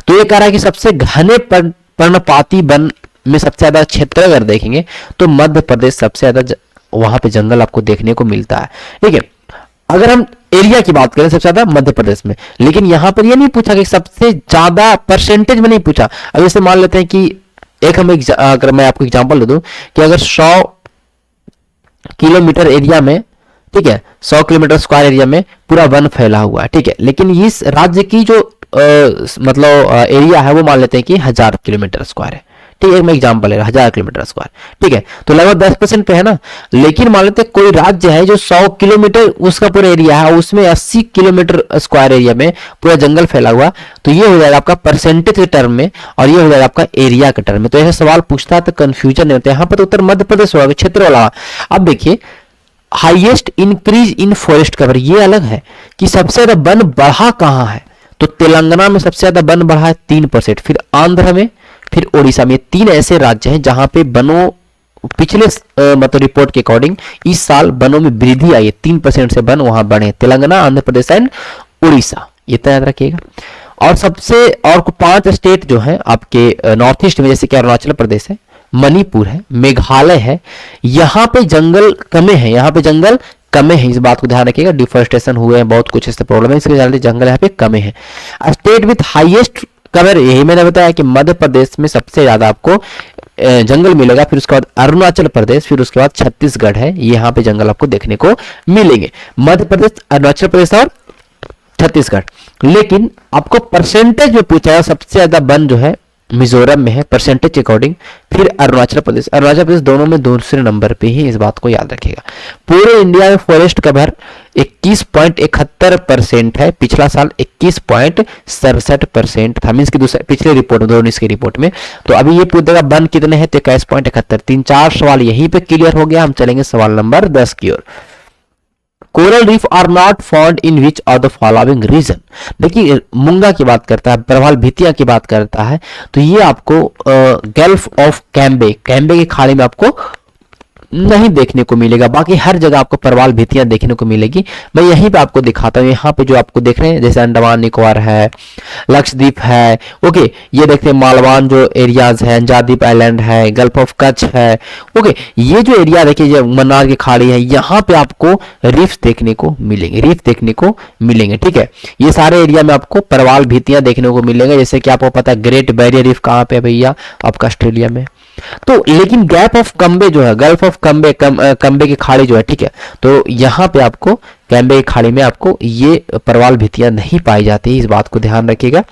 तो ये कह रहा है कि सबसे घने पर्णपाती वन में सबसे ज्यादा क्षेत्र अगर देखेंगे तो मध्य प्रदेश सबसे ज्यादा वहां पे जंगल आपको देखने को मिलता है, ठीक है। अगर हम एरिया की बात करें सबसे ज्यादा मध्य प्रदेश में, लेकिन यहां पर ये नहीं पूछा कि सबसे ज्यादा परसेंटेज में नहीं पूछा। अब जैसे मान लेते हैं कि अगर मैं आपको एग्जांपल दे दूं कि अगर 100 किलोमीटर एरिया में, ठीक है, 100 किलोमीटर स्क्वायर एरिया में पूरा वन फैला हुआ है, ठीक है, लेकिन इस राज्य की जो मतलब एरिया है वो मान लेते हैं कि 1000 किलोमीटर स्क्वायर है, ठीक है, मैं एग्जांपल ले रहा 1000 किलोमीटर स्क्वायर, ठीक है, तो लगभग 10% पे है ना। लेकिन मान लेते हैं कोई राज्य है जो 100 किलोमीटर उसका पूरा एरिया है, उसमें 80 किलोमीटर स्क्वायर एरिया में पूरा जंगल फैला हुआ, तो ये हो जाएगा आपका परसेंटेज के टर्म में, और ये हो जाएगा आपका एरिया के टर्म में। तो ऐसा सवाल पूछता है तो कंफ्यूजन नहीं होता। यहाँ पर तो उत्तर मध्य प्रदेश होगा, क्षेत्र वाला। अब देखिए highest increase in forest cover, ये अलग है कि सबसे ज्यादा वन बढ़ा कहां है, तो तेलंगाना में सबसे ज्यादा वन बढ़ा है 3%, फिर आंध्र में, फिर ओडिशा में। 3 ऐसे राज्य हैं जहां पे वनों पिछले मतलब रिपोर्ट के अकॉर्डिंग इस साल वनों में वृद्धि आई है, 3% से वन वहां बढ़े, तेलंगाना, आंध्र प्रदेश एंड उड़ीसा, ये तो याद रखिएगा। और सबसे और 5 स्टेट जो है आपके नॉर्थ ईस्ट में, जैसे कि अरुणाचल प्रदेश है, मणिपुर है, मेघालय है, यहां पे जंगल कमे हैं, यहां पे जंगल कमे हैं, इस बात को ध्यान रखिएगा। डिफोरेस्टेशन हुए हैं, बहुत कुछ ऐसे प्रॉब्लम है, इसके चलते जंगल यहाँ पे कमे हैं। स्टेट विथ हाईएस्ट कवर, यही मैंने बताया कि मध्य प्रदेश में सबसे ज्यादा आपको जंगल मिलेगा, फिर उसके बाद अरुणाचल प्रदेश, फिर उसके बाद छत्तीसगढ़ है, यहाँ पे जंगल आपको देखने को मिलेंगे, मध्य प्रदेश, अरुणाचल प्रदेश और छत्तीसगढ़। लेकिन आपको परसेंटेज में पूछा है सबसे ज्यादा वन जो है मिजोरम में है परसेंटेज के अकॉर्डिंग, फिर अरुणाचल प्रदेश दोनों में दूसरे नंबर पे ही, इस बात को याद रखिएगा। पूरे इंडिया में फॉरेस्ट कवर 21.71% है, पिछला साल 21.67% था, मीन्स की दूसरे पिछले रिपोर्ट में 2019 की रिपोर्ट में। तो अभी ये पूछेगा वन कितने हैं, तो 21.71। 3-4 सवाल यहीं पे क्लियर हो गया। हम चलेंगे सवाल नंबर 10 की ओर। Coral reef are not found in which of the following region. देखिए मूंगा की बात करता है, प्रवाल भितिया की बात करता है, तो ये आपको गल्फ ऑफ कैम्बे की खाड़ी में आपको नहीं देखने को मिलेगा। बाकी हर जगह आपको परवाल भितियां देखने को मिलेगी। मैं यहीं पे आपको दिखाता हूँ। यहाँ पे जो आपको देख रहे हैं, जैसे अंडमान निकोबार है, लक्षद्वीप है, ओके, ये देखते हैं मालवान जो एरियाज है, अंजादीप आइलैंड है, गल्फ ऑफ कच्छ है, ओके, ये जो एरिया देखिए मन्नार की खाड़ी है, यहाँ पे आपको रीफ देखने को मिलेंगे, ठीक है। ये सारे एरिया में आपको परवाल भितियां देखने को मिलेंगे। जैसे कि आपको पता है ग्रेट बैरियर रीफ कहाँ पे है भैया, आपका ऑस्ट्रेलिया में। तो लेकिन गैप ऑफ कम्बे जो है, गल्फ ऑफ कम्बे की खाड़ी जो है, ठीक है, तो यहाँ पे आपको कैम्बे की खाड़ी में आपको ये परवाल भितियां नहीं पाई जाती, इस बात को ध्यान रखिएगा।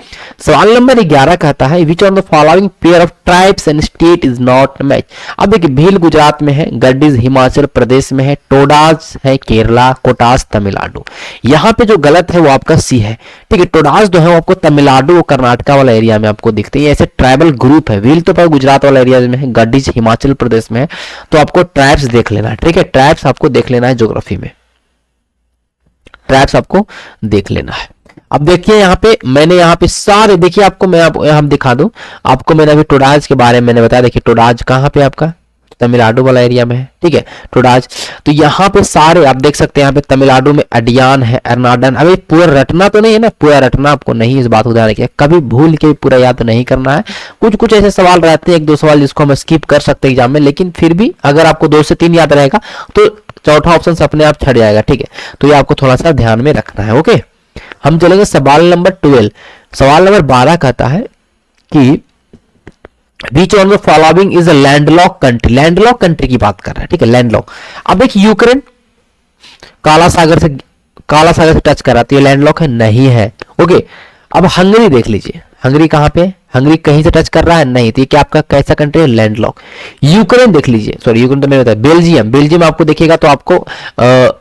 सवाल नंबर 11 कहता है which on the following pair of tribes and state is not match. अब देखिए भील गुजरात में है, गड्डीज हिमाचल प्रदेश में है, टोडाज है केरला, कोटास तमिलनाडु। यहाँ पे जो गलत है वो आपका सी है, ठीक है। टोडाज जो है वो आपको तमिलनाडु और कर्नाटका वाला एरिया में आपको दिखते हैं। ऐसे ट्राइबल ग्रुप है। भील तो गुजरात वाला एरिया में है, गड्डीज हिमाचल प्रदेश में है, तो आपको ट्राइब्स देख लेना है, ठीक है। ट्राइब्स आपको देख लेना है ज्योग्राफी में, ट्राइब्स आपको देख लेना है। अब देखिए यहाँ पे मैंने यहाँ पे सारे देखिए आपको हम दिखा दूं आपको। मैंने अभी टोडाज के बारे में मैंने बताया। देखिए टोडाज कहाँ पे आपका तमिलनाडु वाला एरिया में है, ठीक है, टोडाज। तो यहाँ पे सारे आप देख सकते हैं। यहाँ पे तमिलनाडु में अडियान है, अर्नाडन। अभी पूरा रटना तो नहीं है ना, पूरा रटना आपको नहीं, इस बात को ध्यान रखिए। कभी भूल के पूरा याद नहीं करना है। कुछ कुछ ऐसे सवाल रहते हैं, 1-2 सवाल जिसको हम स्किप कर सकते हैं एग्जाम में, लेकिन फिर भी अगर आपको 2 से 3 याद रहेगा तो चौथा ऑप्शन अपने आप छट जाएगा, ठीक है। तो ये आपको थोड़ा सा ध्यान में रखना है, ओके। हम चलेंगे सवाल नंबर 12। सवाल नंबर 12 कहता है कि which on the following is a landlocked country. Landlocked country की बात कर रहा है, ठीक है, लैंडलॉक। अब देखिए यूक्रेन काला सागर से टच कर रहा है, तो ये लैंडलॉक है, नहीं है, ओके। अब हंगरी देख लीजिए, हंगरी कहां पे है, हंगरी कहीं से टच कर रहा है, नहीं, तो ये क्या आपका कैसा कंट्री है, लैंडलॉक। यूक्रेन देख लीजिए, सॉरी यूक्रेन तो मैंने बताया, बेल्जियम आपको दिखेगा, तो आपको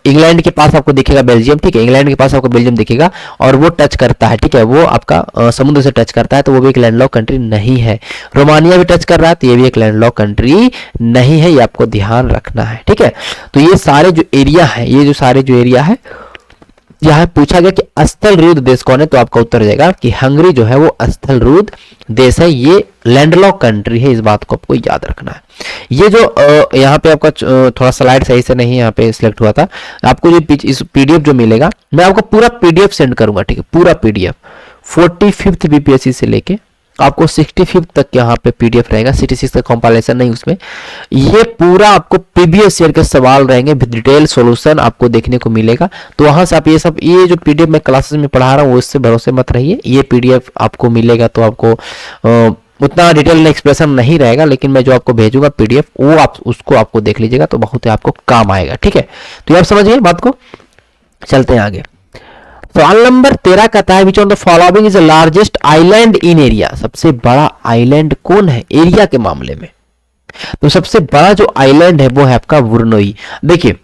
इंग्लैंड के पास आपको दिखेगा बेल्जियम, ठीक है, इंग्लैंड के पास आपको बेल्जियम दिखेगा, और वो टच करता है, ठीक है, वो आपका समुद्र से टच करता है, तो वो भी एक लैंडलॉक कंट्री नहीं है। रोमानिया भी टच कर रहा है, तो ये भी एक लैंडलॉक कंट्री नहीं है, ये आपको ध्यान रखना है, ठीक है। तो ये सारे जो एरिया है, यहाँ पूछा गया कि स्थलरूढ़ देश कौन है, तो आपका उत्तर जाएगा कि हंगरी जो है वो स्थलरूढ़ देश है, ये लैंडलॉक कंट्री है, इस बात को आपको याद रखना है। ये जो यहाँ पे आपका थोड़ा स्लाइड सही से नहीं यहाँ पे सिलेक्ट हुआ था, आपको जो इस पीडीएफ जो मिलेगा, मैं आपको पूरा पीडीएफ सेंड करूंगा, ठीक है, पूरा पीडीएफ 45th बीपीएससी से लेके आपको 65th तक यहाँ पे पीडीएफ रहेगा। 66 का कंपाइलेशन नहीं उसमें। ये पूरा आपको प्रीवियस ईयर के सवाल रहेंगे, डिटेल सॉल्यूशन आपको देखने को मिलेगा। तो वहां से आप ये जो पीडीएफ मैं क्लासेस में पढ़ा रहा हूँ उससे भरोसे मत रहिए। ये पीडीएफ आपको मिलेगा तो आपको उतना डिटेल में एक्सप्रेशन नहीं रहेगा, लेकिन मैं जो आपको भेजूंगा पीडीएफ वो आप उसको आपको देख लीजिएगा, तो बहुत ही आपको काम आएगा, ठीक है। तो आप समझिए बात को, चलते हैं आगे। सवाल नंबर 13 कहता है which on the following is the largest island in area. सबसे बड़ा आइलैंड कौन है एरिया के मामले में? तो सबसे बड़ा जो आइलैंड है वो है आपका वुरनोई। देखिए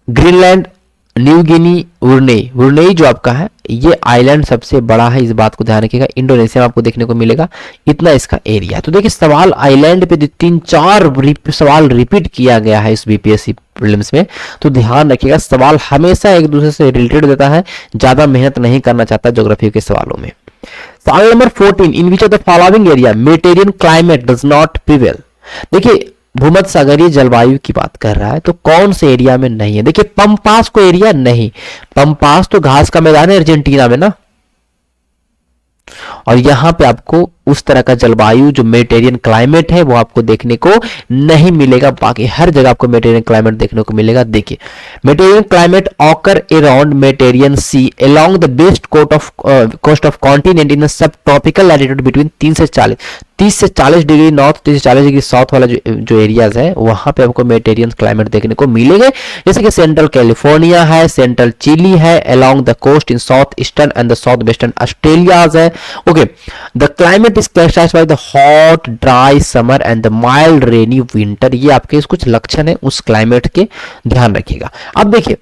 ग्रीनलैंड, न्यू गिनी, वुरनई जो आपका है ये आइलैंड सबसे बड़ा है, इस बात को ध्यान रखिएगा। इंडोनेशिया में आपको देखने को मिलेगा, इतना इसका एरिया। तो देखिए सवाल आइलैंड पे 3-4 सवाल रिपीट किया गया है इस बीपीएससी प्रीलिम्स में, तो ध्यान रखिएगा। सवाल हमेशा एक दूसरे से रिलेटेड देता है, ज्यादा मेहनत नहीं करना चाहता ज्योग्राफी के सवालों में। सवाल number 14 in which of the following area Mediterranean climate does not prevail. देखिए भूमध्य सागरीय जलवायु की बात कर रहा है, तो कौन से एरिया में नहीं है? देखिए पंपास को एरिया नहीं, पंपास तो घास का मैदान है अर्जेंटीना में ना, और यहां पे आपको उस तरह का जलवायु जो मेडिटेरियन क्लाइमेट है वो आपको देखने को नहीं मिलेगा। बाकी हर जगह आपको मेडिटेरियन क्लाइमेट देखने को मिलेगा। देखिए Mediterranean climate occur around Mediterranean Sea along the west coast of continent in subtropical latitude between 30 से 40 डिग्री नॉर्थ, 30 से 40 डिग्री साउथ वाला जो एरियाज है वहां पे आपको मेडिटेरियन क्लाइमेट देखने को मिलेंगे। जैसे कि सेंट्रल कैलिफोर्निया है, सेंट्रल चिली है, along the coast in south eastern and the south western Australia है। Okay, the climate climate is characterised by the hot dry summer and the mild rainy winter. ये आपके कुछ लक्षण है उस climate के, ध्यान रखिएगा। अब देखिए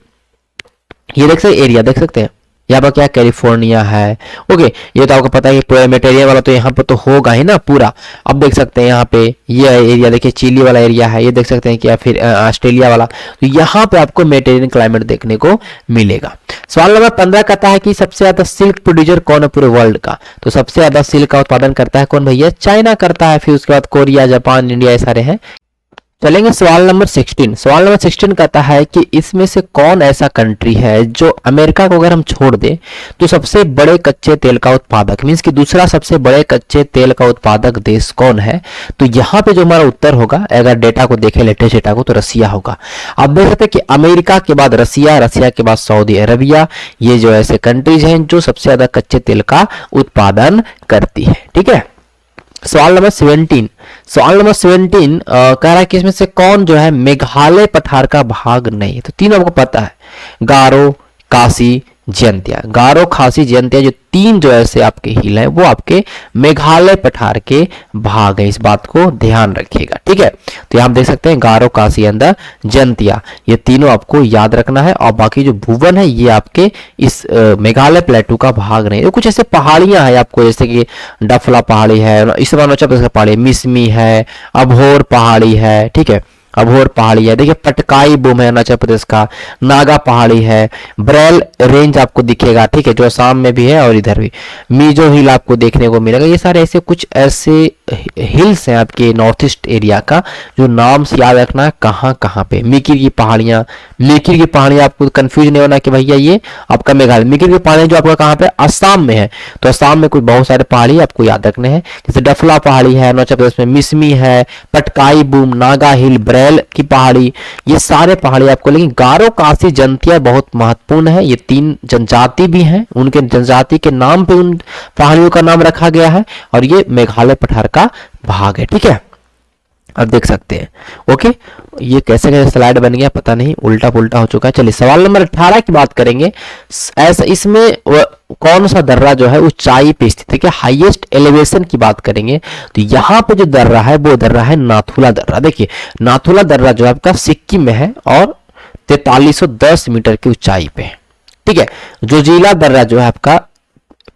ये देख सकते एरिया देख सकते हैं, यहाँ पर क्या कैलिफोर्निया है। ओके, ये तो आपको पता है कि पूरा मेटेरियल वाला तो यहाँ पर तो होगा ही ना पूरा। अब देख सकते हैं यहाँ पे ये एरिया देखिए चिली वाला एरिया है, ये देख सकते हैं कि या फिर ऑस्ट्रेलिया वाला, तो यहाँ पे आपको मेटेरियल क्लाइमेट देखने को मिलेगा। सवाल नंबर 15 कहता है कि सबसे ज्यादा सिल्क प्रोड्यूसर कौन है पूरे वर्ल्ड का। तो सबसे ज्यादा सिल्क का उत्पादन करता है कौन भैया, चाइना करता है, फिर उसके बाद कोरिया, जापान, इंडिया, ये सारे हैं। चलेंगे सवाल नंबर 16। सवाल नंबर 16 कहता है कि इसमें से कौन ऐसा कंट्री है जो अमेरिका को अगर हम छोड़ दें तो सबसे बड़े कच्चे तेल का उत्पादक, मींस कि दूसरा सबसे बड़े कच्चे तेल का उत्पादक देश कौन है। तो यहाँ पे जो हमारा उत्तर होगा, अगर डेटा को देखें लेटेस्ट डेटा को, तो रसिया होगा। आप देख सकते हैं कि अमेरिका के बाद रसिया, रसिया के बाद सऊदी अरबिया, ये जो ऐसे कंट्रीज हैं जो सबसे ज्यादा कच्चे तेल का उत्पादन करती है। ठीक है, सवाल नंबर 17। सवाल नंबर 17 कह रहा है कि इसमें से कौन जो है मेघालय पठार का भाग नहीं है। तो तीनों आपको पता है, गारो, खासी, जयंतिया। गारो, खासी, जयंतिया जो तीन जो ऐसे आपके हिल हैं वो आपके मेघालय पठार के भाग हैं, इस बात को ध्यान रखिएगा। ठीक है, तो यहां आप देख सकते हैं गारो, खासी एंड जयंतिया, ये तीनों आपको याद रखना है। और बाकी जो भुवन है ये आपके इस मेघालय प्लेटू का भाग नहीं है। तो कुछ ऐसे पहाड़ियां हैं आपको, जैसे कि डफला पहाड़ी है, इस बार पहाड़ी, मिसमी है, अभोर पहाड़ी है, ठीक है, अभोर पहाड़ी है, देखिए पटकाई बूम है अरुणाचल प्रदेश का, नागा पहाड़ी है, ब्रेल रेंज आपको दिखेगा, ठीक है, जो असम में भी है और इधर भी मीजो हिल आपको देखने को मिलेगा। ये सारे ऐसे कुछ ऐसे हिल्स हैं आपके नॉर्थ ईस्ट एरिया का, जो नाम से याद रखना है कहाँ कहाँ पे। मिकिर की पहाड़ियाँ, मिकिर की पहाड़ियाँ आपको कंफ्यूज नहीं होना कि भैया ये आपका मेघालय। मिकिर की पहाड़ियाँ जो आपका कहाँ पे, असम में है, तो असम में कुछ बहुत सारे पहाड़ी आपको याद रखने हैं, जैसे डफला पहाड़ी है अरुणाचल प्रदेश में, मिसमी है, पटकाई बूम, नागा हिल, ब्रेल की पहाड़ी, ये सारे पहाड़ी आपको। लेकिन गारो, खासी, जयंतिया बहुत महत्वपूर्ण है। ये तीन जनजाति भी हैं, उनके जनजाति के नाम पे उन पहाड़ियों का नाम रखा गया है, और ये मेघालय पठार का भाग है। ठीक है, अब देख सकते हैं। ओके, ये कैसे कैसे स्लाइड बन गया पता नहीं, उल्टा पुल्टा हो चुका है। चलिए सवाल नंबर 18 की बात करेंगे। ऐसा इसमें कौन सा दर्रा जो है ऊंचाई पे स्थित है, हाईएस्ट एलिवेशन की बात करेंगे तो यहाँ पे जो दर्रा है वो दर्रा है नाथुला दर्रा। देखिए नाथुला दर्रा जो है आपका सिक्किम में है और 4310 मीटर की ऊंचाई पे है। ठीक है, जोजिला दर्रा जो है आपका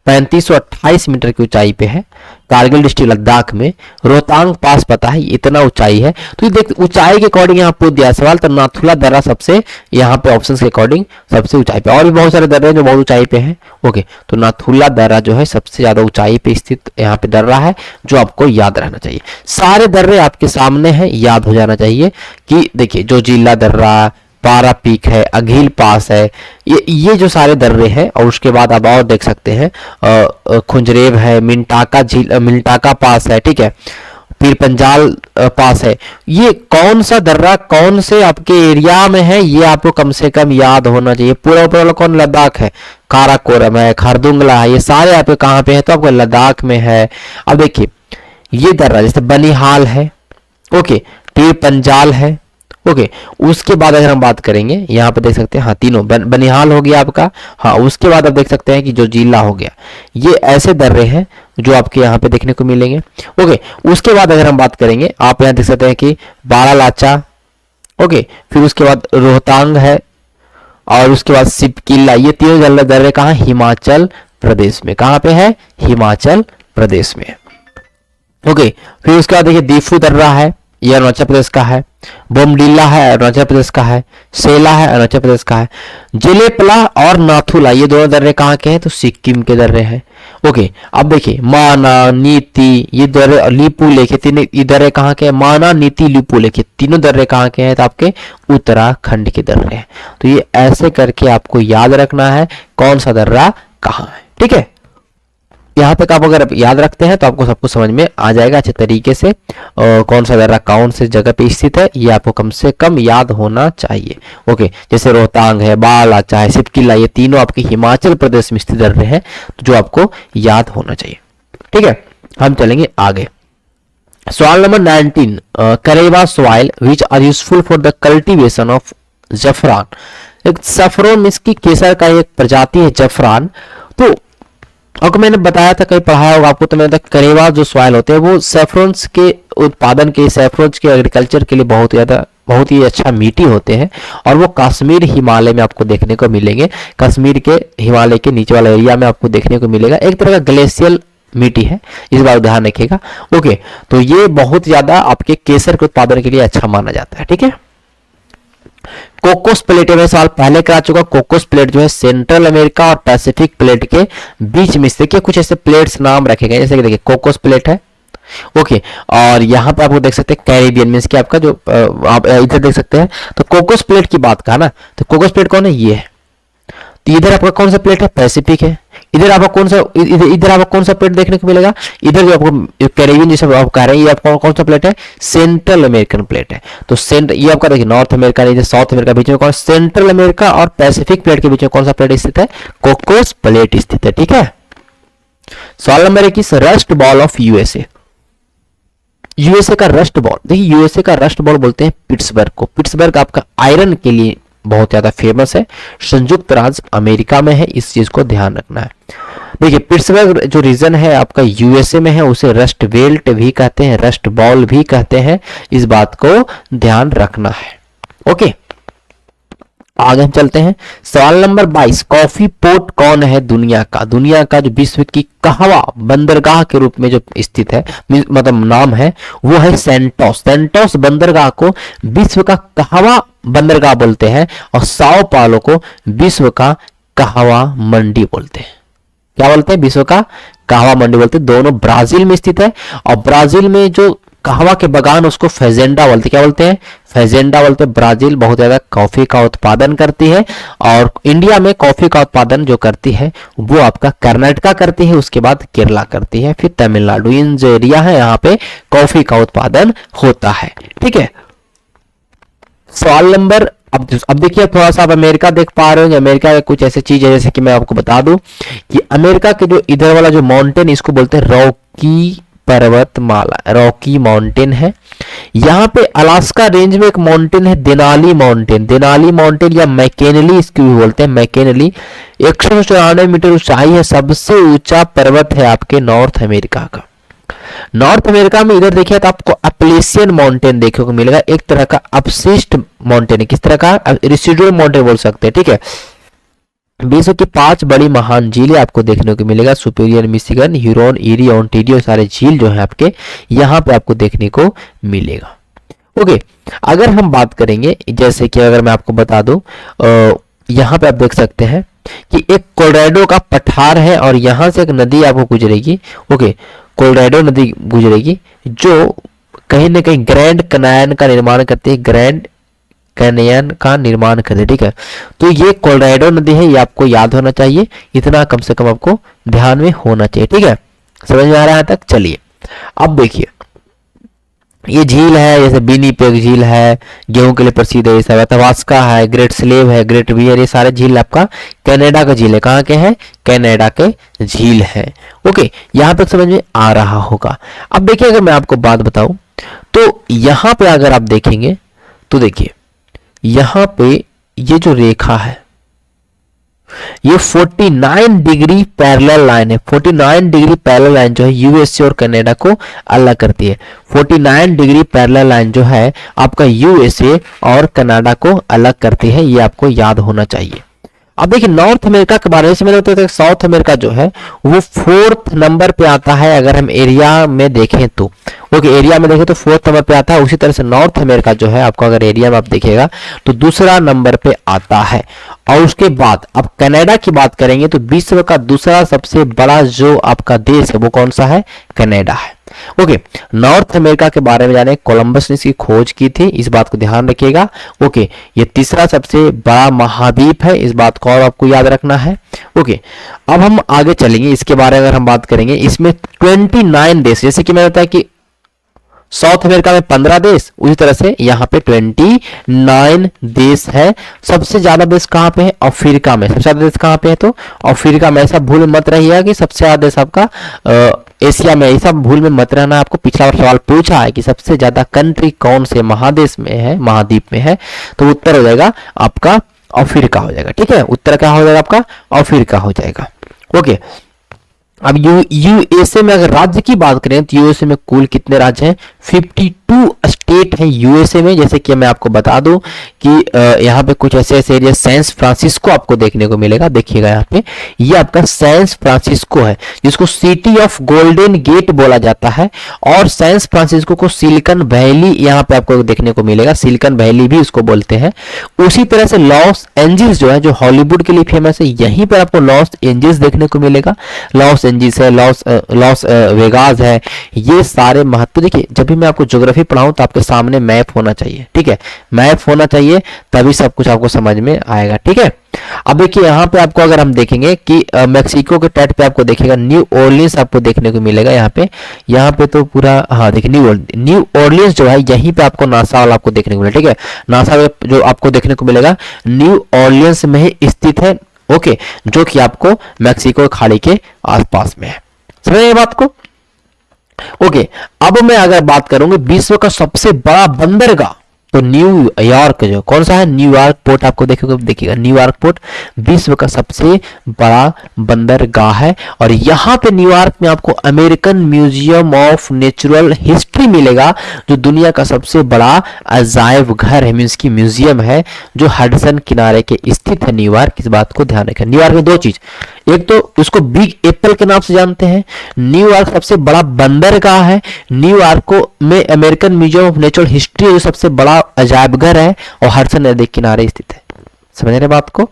3528 मीटर की ऊंचाई पे है, कारगिल डिस्ट्रिक्ट लद्दाख में। रोहतांग पास पता है इतना ऊंचाई है। तो ये देख ऊंचाई के अकॉर्डिंग यहाँ पूछ दिया सवाल, तो नाथुला दर्रा सबसे यहाँ पे ऑप्शन के अकॉर्डिंग सबसे ऊंचाई पे। और भी बहुत सारे दर्रे जो बहुत ऊंचाई पे हैं। ओके, तो नाथुला दर्रा जो है सबसे ज्यादा ऊंचाई पे स्थित यहाँ पे दर्रा है, जो आपको याद रहना चाहिए। सारे दर्रे आपके सामने हैं, याद हो जाना चाहिए कि देखिए जोजिला दर्रा, पारा पीक है, अघिल पास है, ये जो सारे दर्रे हैं। और उसके बाद आप और देख सकते हैं खुंजरेब है, मिंटाका झील, मिंटाका पास है, ठीक है, पीर पंजाल पास है। ये कौन सा दर्रा कौन से आपके एरिया में है ये आपको कम से कम याद होना चाहिए। पूरा ऊपर वाला कौन, लद्दाख है, काराकोरम है, खारदुंगला है, ये सारे आपके कहाँ पे है, तो आपको लद्दाख में है। अब देखिए ये दर्रा जैसे बनिहाल है, ओके, पीर पंजाल है, ओके। उसके बाद अगर हम बात करेंगे यहाँ पे देख सकते हैं, हाँ तीनों बनिहाल हो गया आपका, हाँ। उसके बाद आप देख सकते हैं कि जो जिला हो गया, ये ऐसे दर्रे हैं जो आपके यहाँ पे देखने को मिलेंगे। ओके, उसके बाद अगर हम बात करेंगे, आप यहाँ देख सकते हैं कि बारालाचा, ओके, फिर उसके बाद रोहतांग है, और उसके बाद सिपकिला। ये तीनों दर्रे कहाँ, हिमाचल प्रदेश में। कहाँ पे है, हिमाचल प्रदेश में। ओके, फिर उसके बाद देखिए दीफू दर्रा है, ये अरुणाचल प्रदेश का है। बोमडीला है, अरुणाचल प्रदेश का है। सेला है, अरुणाचल प्रदेश का है। जिलेपला और नाथुला, ये दोनों दर्रे कहाँ के हैं, तो सिक्किम के दर्रे हैं। ओके, अब देखिए माना, नीति, ये दर्रे, लिपू लेखे, तीन ये दर्रे कहाँ के हैं, माना, नीति, लिपू लेखे, तीनों दर्रे कहाँ के हैं, तो आपके उत्तराखंड के दर्रे हैं। तो ये ऐसे करके आपको याद रखना है कौन सा दर्रा कहाँ है। ठीक है, यहाँ तक आप अगर याद रखते हैं तो आपको सब कुछ समझ में आ जाएगा अच्छे तरीके से। कौन सा दर्रा कौन से जगह पे स्थित है ये आपको कम से कम याद होना चाहिए। ओके, जैसे रोहतांग है, बालाचा है, सिपकिला, ये तीनों आपके हिमाचल प्रदेश में स्थित दर्रे हैं जो आपको याद होना चाहिए। ठीक है, हम चलेंगे आगे। सवाल नंबर 19, Karewa soil which are useful for the cultivation of zafran. एक सफरोन इसकी केसर का एक प्रजाति है जफरान। तो और मैंने बताया था, कहीं पढ़ाया होगा आपको, तो मैंने बताया करेवा जो सॉइल होते हैं वो सैफरन्स के उत्पादन के, सैफरन्स के एग्रीकल्चर के लिए बहुत ही अच्छा मीठी होते हैं। और वो कश्मीर हिमालय में आपको देखने को मिलेंगे, कश्मीर के हिमालय के नीचे वाला एरिया में आपको देखने को मिलेगा। एक तरह का ग्लेशियल मिट्टी है, इस बात ध्यान रखिएगा। ओके, तो ये बहुत ज्यादा आपके केसर के उत्पादन के लिए अच्छा माना जाता है। ठीक है, कोकोस प्लेट में सवाल पहले करा चुका। कोकोस प्लेट जो है सेंट्रल अमेरिका और पैसिफिक प्लेट के बीच में स्थित। कुछ ऐसे प्लेट्स नाम रखे गए, जैसे कि देखिए कोकोस प्लेट है, ओके, और यहां पर आपको देख सकते हैं कैरिबियन मींस कि आपका जो आप इधर देख सकते हैं, तो कोकोस प्लेट की बात कहा ना, तो कोकोस प्लेट कौन है, ये है। तो इधर आपका कौन सा प्लेट है, पैसिफिक है। इधर आपको कौन सा, इधर आपको कौन सा प्लेट देखने को मिलेगा, इधर जो आपको कैरिबियन जैसे आप कह रहे हैं, ये आपको कौन सा प्लेट है, सेंट्रल अमेरिकन प्लेट है। तो ये आपका देखिए नॉर्थ अमेरिका नहीं, साउथ अमेरिका बीच में कौन, सेंट्रल अमेरिका और पैसिफिक प्लेट के बीच में कौन सा प्लेट स्थित है, कोकोस प्लेट स्थित है। ठीक है, सवाल number 21, rust ball of USA. USA का रस्ट बॉल, देखिए यूएसए का रस्ट बॉल बोलते हैं पिट्सबर्ग को। पिट्सबर्ग आपका आयरन के लिए बहुत ज्यादा फेमस है, संयुक्त राज्य अमेरिका में है, इस चीज को ध्यान रखना है। देखिए पिट्सबर्ग जो रीजन है आपका यूएसए में है, उसे रस्ट बेल्ट भी कहते हैं, रस्ट बॉल भी कहते हैं, इस बात को ध्यान रखना है। ओके, आगे हम चलते हैं। सवाल नंबर 22, कॉफी पोर्ट कौन है दुनिया का, दुनिया का जो विश्व की कहवा बंदरगाह के रूप में जो स्थित है, मतलब नाम है, वो है सेंटोस। सेंटोस बंदरगाह को विश्व का कहवा बंदरगाह बोलते हैं, और साओ पालो को विश्व का कहवा मंडी बोलते हैं। क्या बोलते हैं, विश्व का कहवा मंडी बोलते हैं। दोनों ब्राजील में स्थित है, और ब्राजील में जो कहवा के बगान उसको फेजेंडा बोलते हैं। क्या बोलते हैं, फेजेंडा बोलते हैं। ब्राजील बहुत ज्यादा कॉफी का उत्पादन करती है, और इंडिया में कॉफी का उत्पादन जो करती है वो आपका कर्नाटका करती है, उसके बाद केरला करती है, फिर तमिलनाडु। इन जो एरिया है यहाँ पे कॉफी का उत्पादन होता है। ठीक है, सवाल नंबर, अब देखिए थोड़ा सा आप अमेरिका देख पा रहे हो, अमेरिका का कुछ ऐसी चीज है, जैसे कि मैं आपको बता दूं कि अमेरिका के जो इधर वाला जो माउंटेन, इसको बोलते हैं रॉकी पर्वतमाला, रॉकी माउंटेन है। यहाँ पे अलास्का रेंज में एक माउंटेन है देनाली माउंटेन, देनाली माउंटेन या मैकेनली इसको भी बोलते हैं, मैकेनली 194 मीटर ऊंचाई है, सबसे ऊंचा पर्वत है आपके नॉर्थ अमेरिका का। नॉर्थ अमेरिका में इधर देखिए तो आपको अपलेशियन माउंटेन देखने को मिलेगा, एक तरह का अपशिष्ट माउंटेन है, किस तरह का, रेसिडुअल माउंटेन बोल सकते हैं। ठीक है, विश्व की 5 बड़ी महान झीलें आपको देखने को मिलेगा, superior, Michigan, Huron, eerie, Ontario, सारे झील जो है आपके यहाँ पे आपको देखने को मिलेगा। ओके, अगर हम बात करेंगे, जैसे कि अगर मैं आपको बता दूं, यहाँ पे आप देख सकते हैं कि एक कोलोराडो का पठार है, और यहाँ से एक नदी आपको गुजरेगी। ओके, कोलोराडो नदी गुजरेगी जो कहीं ना कहीं ग्रैंड कैनायन का निर्माण करती है, ग्रैंड कैनियन का निर्माण करते। ठीक है, तो ये कोलोराडो नदी है, ये आपको याद होना चाहिए, इतना कम से कम आपको ध्यान में होना चाहिए। ठीक है, समझ में आ रहा है तक, चलिए अब देखिए, ये झील है, जैसे विनिपेग झील है, गेहूं के लिए प्रसिद्ध है, ये अथवास्का है, ग्रेट स्लेव है, ग्रेट बियर, ये सारे झील आपका कनाडा का झील है। कहाँ के हैं, कनाडा के झील है। ओके, यहां तक समझ में आ रहा होगा। अब देखिए, अगर मैं आपको बात बताऊं तो यहां पे अगर आप देखेंगे तो देखिए यहां पे ये जो रेखा है ये 49 डिग्री पैरेलल लाइन है। 49 डिग्री पैरेलल लाइन जो है यूएसए और कनाडा को अलग करती है। 49 डिग्री पैरेलल लाइन जो है आपका यूएसए और कनाडा को अलग करती है, ये आपको याद होना चाहिए। अब देखिए नॉर्थ अमेरिका के बारे में से मैंने बताया, साउथ अमेरिका जो है वो 4th नंबर पे आता है अगर हम एरिया में देखें तो। ओके, एरिया में देखें तो 4th नंबर पे आता है। उसी तरह से नॉर्थ अमेरिका जो है आपको अगर एरिया में आप देखिएगा तो दूसरा नंबर पे आता है। और उसके बाद अब कनाडा की बात करेंगे तो विश्व का दूसरा सबसे बड़ा जो आपका देश है वो कौन सा है, कनाडा है। ओके, नॉर्थ अमेरिका के बारे में जाने, कोलंबस ने इसकी खोज की थी, इस बात को ध्यान रखिएगा। ओके, ये तीसरा सबसे बड़ा महाद्वीप है, इस बात को और आपको याद रखना है। ओके, अब हम आगे चलेंगे, इसके बारे में अगर हम बात करेंगे, इसमें 29 देश, जैसे कि मैंने बताया कि साउथ अमेरिका में 15 देश, उसी तरह से यहाँ पे 29 देश है। सबसे ज्यादा देश कहाँ पे है, अफ्रीका में। सबसे ज्यादा देश कहाँ पे है, तो अफ्रीका में। ऐसा भूल मत रहिएगा कि सबसे ज्यादा देश आपका एशिया में, ऐसा भूल में मत रहना। आपको पिछला सवाल पूछा है कि सबसे ज्यादा कंट्री कौन से महादेश में है, महाद्वीप में है, तो उत्तर हो जाएगा आपका अफ्रीका हो जाएगा। ठीक है, उत्तर क्या हो जाएगा आपका, अफ्रीका हो जाएगा। ओके, अब यूएसए में अगर राज्य की बात करें तो यूएसए में कुल कितने राज्य हैं? 52 स्टेट हैं यूएसए में। जैसे कि मैं आपको बता दूं कि यहाँ पे कुछ ऐसे ऐसे एरिया, सैन फ्रांसिस्को आपको देखने को मिलेगा। देखिएगा यहाँ पे ये आपका सैन फ्रांसिस्को है, जिसको सिटी ऑफ गोल्डन गेट बोला जाता है, और सैन फ्रांसिस्को को सिलिकॉन वैली यहाँ पे आपको देखने को मिलेगा, सिलिकॉन वैली भी इसको बोलते हैं। उसी तरह से लॉस एंजल्स जो है, जो हॉलीवुड के लिए फेमस है, यहीं पर आपको लॉस एंजल्स देखने को मिलेगा। लॉस एंजल्स है, लॉस वेगास है, ये सारे महत्व। देखिए जब भी मैं आपको ज्योग्राफी पढ़ाऊं तो आपके सामने मैप होना चाहिए, ठीक है, मैप होना चाहिए, तभी सब कुछ आपको समझ में आएगा, ठीक है। अब देखिए यहाँ पे आपको अगर हम देखेंगे कि मैक्सिको के तट पे आपको देखेगा न्यू ऑर्लियंस आपको देखने को मिलेगा। यहाँ पे तो पूरा, हाँ देखिए न्यू ऑर्लियंस जो है यहीं पे आपको नासा वाला आपको देखने को मिलेगा, ठीक है। नासा जो आपको देखने को मिलेगा न्यू ऑर्लियंस में ही स्थित है, ओके, जो कि आपको मैक्सिको खाड़ी के आसपास में है। समझ रहे हैं बात को? ओके, अब मैं अगर बात करूंगा विश्व का सबसे बड़ा बंदरगाह, तो न्यूयॉर्क जो कौन सा है, न्यूयॉर्क पोर्ट आपको देखिएगा न्यूयॉर्क पोर्ट विश्व का सबसे बड़ा बंदरगाह है। और यहाँ पे न्यूयॉर्क में आपको American museum of natural history मिलेगा, जो दुनिया का सबसे बड़ा अजायब घर है, मीन्स की म्यूजियम है, जो हडसन किनारे के स्थित है न्यूयॉर्क। इस बात को ध्यान रखें। न्यूयॉर्क में दो चीज, एक तो उसको बिग एप्पल के नाम से जानते हैं, न्यूयॉर्क सबसे बड़ा बंदरगाह है, न्यूयॉर्क में American museum of natural history जो सबसे बड़ा अजायब घर है, और हडसन नदी के किनारे स्थित है। समझ रहे बात को?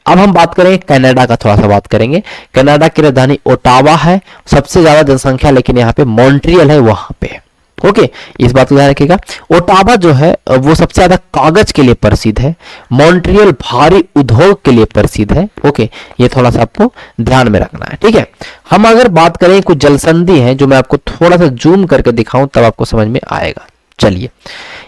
अब हम बात करेंगे कनाडा का, थोड़ा सा बात करेंगे। कनाडा की राजधानी ओटावा है, सबसे ज्यादा जनसंख्या लेकिन यहाँ पे मॉन्ट्रियल है वहां पे, ओके, इस बात को ध्यान रखिएगा। ओटावा जो है वो सबसे ज्यादा कागज के लिए प्रसिद्ध है, मॉन्ट्रियल भारी उद्योग के लिए प्रसिद्ध है, ओके, ये थोड़ा सा आपको ध्यान में रखना है, ठीक है। हम अगर बात करें कुछ जलसंधि है जो मैं आपको थोड़ा सा जूम करके दिखाऊं तब आपको समझ में आएगा। चलिए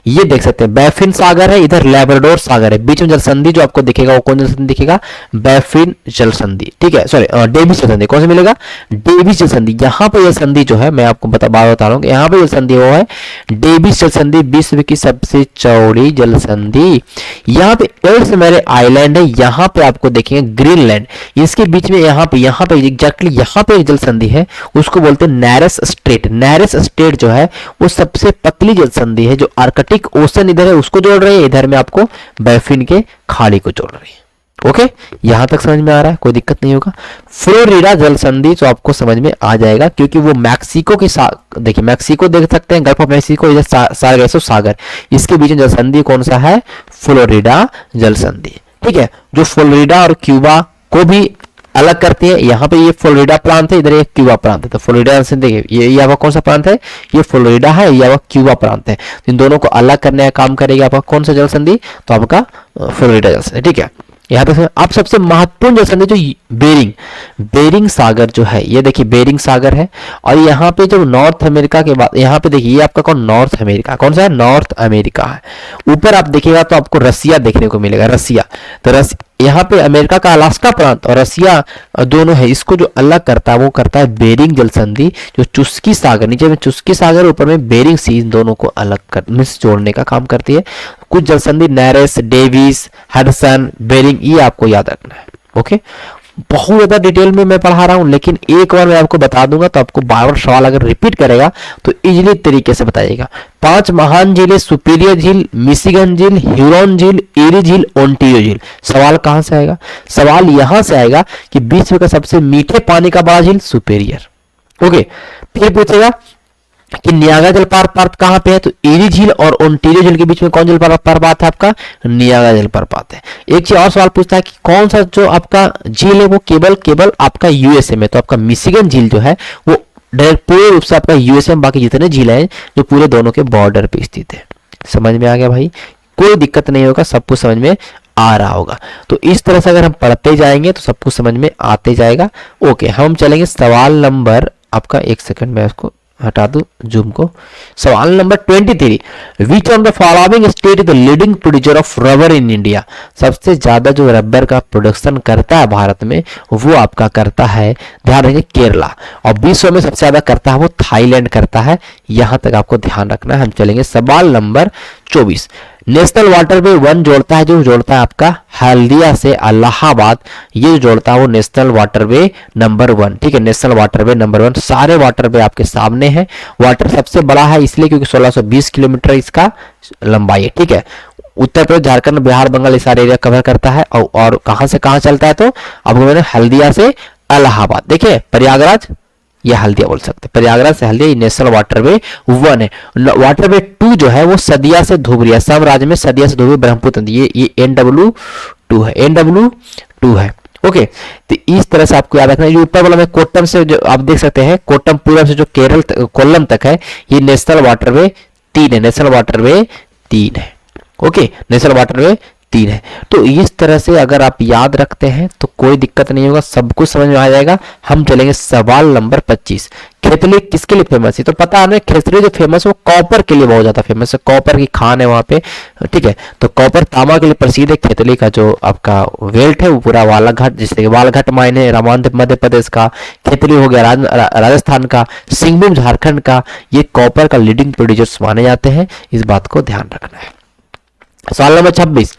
ये देख सकते हैं बैफिन सागर है, इधर लैब्राडोर सागर है, बीच में जलसंधि जो आपको दिखेगा वो कौन जलसंधि दिखेगा? बैफिन जलसंधि, ठीक है, सॉरी डेविस जलसंधि। कौन सा मिलेगा? डेविस जलसंधि। यहाँ पे जलसंधि जो है मैं आपको बता रहा हूँ, यहाँ पे जलसंधि वो है डेविस जलसंधि, विश्व की सबसे चौड़ी जलसंधि। यहाँ पे एल्स मैरे आइलैंड है, यहाँ पे आपको देखेंगे ग्रीनलैंड, इसके बीच में यहाँ पे एग्जैक्टली यहाँ पे एक जलसंधि है, उसको बोलते हैं नैरस स्ट्रेट। नैरस स्ट्रेट जो है वो सबसे पतली जलसंधि है, जो आर्कटिक ओशन इधर है उसको जोड़ रही है, इधर में आपको बैफिन के खाड़ी को जोड़ रही है। ओके, यहां तक समझ में आ रहा है, कोई दिक्कत नहीं होगा। फ्लोरिडा जलसंधि तो आपको समझ में आ जाएगा, क्योंकि वो मैक्सिको के साथ, देखिए मैक्सिको देख सकते हैं, गल्फ ऑफ मैक्सिको, इधर सारगेसो सागर, इसके बीच में जलसंधि कौन सा है? फ्लोरिडा जलसंधि, ठीक है, जो फ्लोरिडा और क्यूबा को भी अलग करती है। यहाँ पे ये फ्लोरिडा प्रांत है, इधर ये क्यूबा प्रांत है, तो फ्लोरिडा से देखिए ये आपका कौन सा प्रांत है? ये फ्लोरिडा है, ये आपका क्यूबा प्रांत है। तो इन दोनों को अलग करने का काम करेगा आपका कौन सा जलसंधि? तो आपका फ्लोरिडा जलसंधि, ठीक है। यहाँ पे आप सबसे महत्वपूर्ण जलसंधि जो बेरिंग सागर जो है, ये देखिए बेरिंग सागर है। और यहाँ पे जो नॉर्थ अमेरिका के बाद, यहाँ पे देखिए ये आपका कौन? North America. कौन सा है? नॉर्थ अमेरिका है। ऊपर आप देखिएगा तो आपको रसिया देखने को मिलेगा, रसिया। तो यहाँ पे अमेरिका का अलास्का प्रांत और रसिया दोनों है, इसको जो अलग करता है वो करता है बेरिंग जलसंधि, जो चुस्की सागर, नीचे में चुस्की सागर, ऊपर में बेरिंग सी, इन दोनों को अलग कर मिस जोड़ने का काम करती है। कुछ जलसंधि नैरेस, डेविस, हडसन, बेरिंग, ये आपको याद रखना है। ओके, बहुत ज्यादा डिटेल में मैं पढ़ा रहा हूं, लेकिन एक बार मैं आपको बता दूंगा तो आपको बार बार सवाल अगर रिपीट करेगा तो इजीली तरीके से बताइएगा। 5 महान झीलें, सुपीरियर झील, मिशिगन झील, ह्यूरॉन झील, एरी झील, ओंटारियो झील। सवाल कहां से आएगा? सवाल यहां से आएगा कि विश्व का सबसे मीठे पानी का बड़ा झील सुपीरियर। ओके, फिर पूछेगा कि नियाग्रा जलप्रपात कहां पे है? तो एरी झील और ओंटारियो झील के बीच में कौन जलप्रपात है? आपका नियाग्रा जलप्रपात है। एक चीज और सवाल पूछता है कि कौन सा जो आपका झील है वो केवल आपका यूएसए में, तो आपका मिशिगन झील जो है वो डायरेक्ट पूरे रूप से आपका यूएसए में, बाकी जितने झील हैं जो पूरे दोनों के बॉर्डर पे स्थित है। समझ में आ गया भाई? कोई दिक्कत नहीं होगा, सब कुछ समझ में आ रहा होगा। तो इस तरह से अगर हम पढ़ते जाएंगे तो सब कुछ समझ में आते जाएगा। ओके, हम चलेंगे सवाल नंबर आपका, एक सेकंड में उसको हटा दो जूम को। सवाल number 23, which of the following state is the leading producer of rubber in India? सबसे ज्यादा जो रबर का प्रोडक्शन करता है भारत में वो आपका करता है, ध्यान रखिए, केरला। और विश्व में सबसे ज्यादा करता है वो थाईलैंड करता है। यहां तक आपको ध्यान रखना है। हम चलेंगे सवाल नंबर 24, नेशनल वाटरवे 1 जोड़ता है, जो जोड़ता है आपका हल्दिया से इलाहाबाद, ये जो जोड़ता है वो नेशनल वाटरवे नंबर 1, ठीक है, नेशनल वाटरवे नंबर 1। सारे वाटरवे आपके सामने हैं। वाटर सबसे बड़ा है इसलिए क्योंकि 1620 किलोमीटर इसका लंबाई है, ठीक है। उत्तर प्रदेश, झारखंड, बिहार, बंगाल ये सारे एरिया कवर करता है। और कहां से कहां चलता है, तो आपको मैंने हल्दिया से इलाहाबाद, देखिए प्रयागराज या हल्दिया बोल सकते हैं, प्रयागराज से हल्दिया, ये नेशनल वाटरवे 1 है। वाटरवे 2 जो है वो सदिया से धुबरिया, सब राज्य में सदिया से धुबरी ब्रह्मपुत्र नदी, ये NW2 है, NW2 है। ओके, तो इस तरह से आपको याद रखना है। जो ऊपर वाला में कोट्टम से जो आप देख सकते हैं, कोट्टम पूरब से जो केरल कोल्लम तक है, ये नेशनल वाटरवे 3 है, नेशनल वाटरवे 3 है। ओके, नेशनल वाटरवे 3 है। तो इस तरह से अगर आप याद रखते हैं तो कोई दिक्कत नहीं होगा, सब कुछ समझ में आ जाएगा। हम चलेंगे सवाल नंबर 25। खेतली किसके लिए फेमस है, तो पता है ना, खेतली जो फेमस है वो कॉपर के लिए बहुत ज्यादा फेमस है, कॉपर की खान है वहां पे, ठीक है। तो कॉपर तांबा के लिए प्रसिद्ध है। खेतली का जो आपका वेल्ट है वो पूरा बालाघाट, जैसे कि बालाघाट माइन है मध्य प्रदेश का, खेतली हो गया राजस्थान का, सिंहभूम झारखंड का, ये कॉपर का लीडिंग प्रोड्यूसर्स माने जाते हैं। इस बात को ध्यान रखना है। सवाल नंबर 26,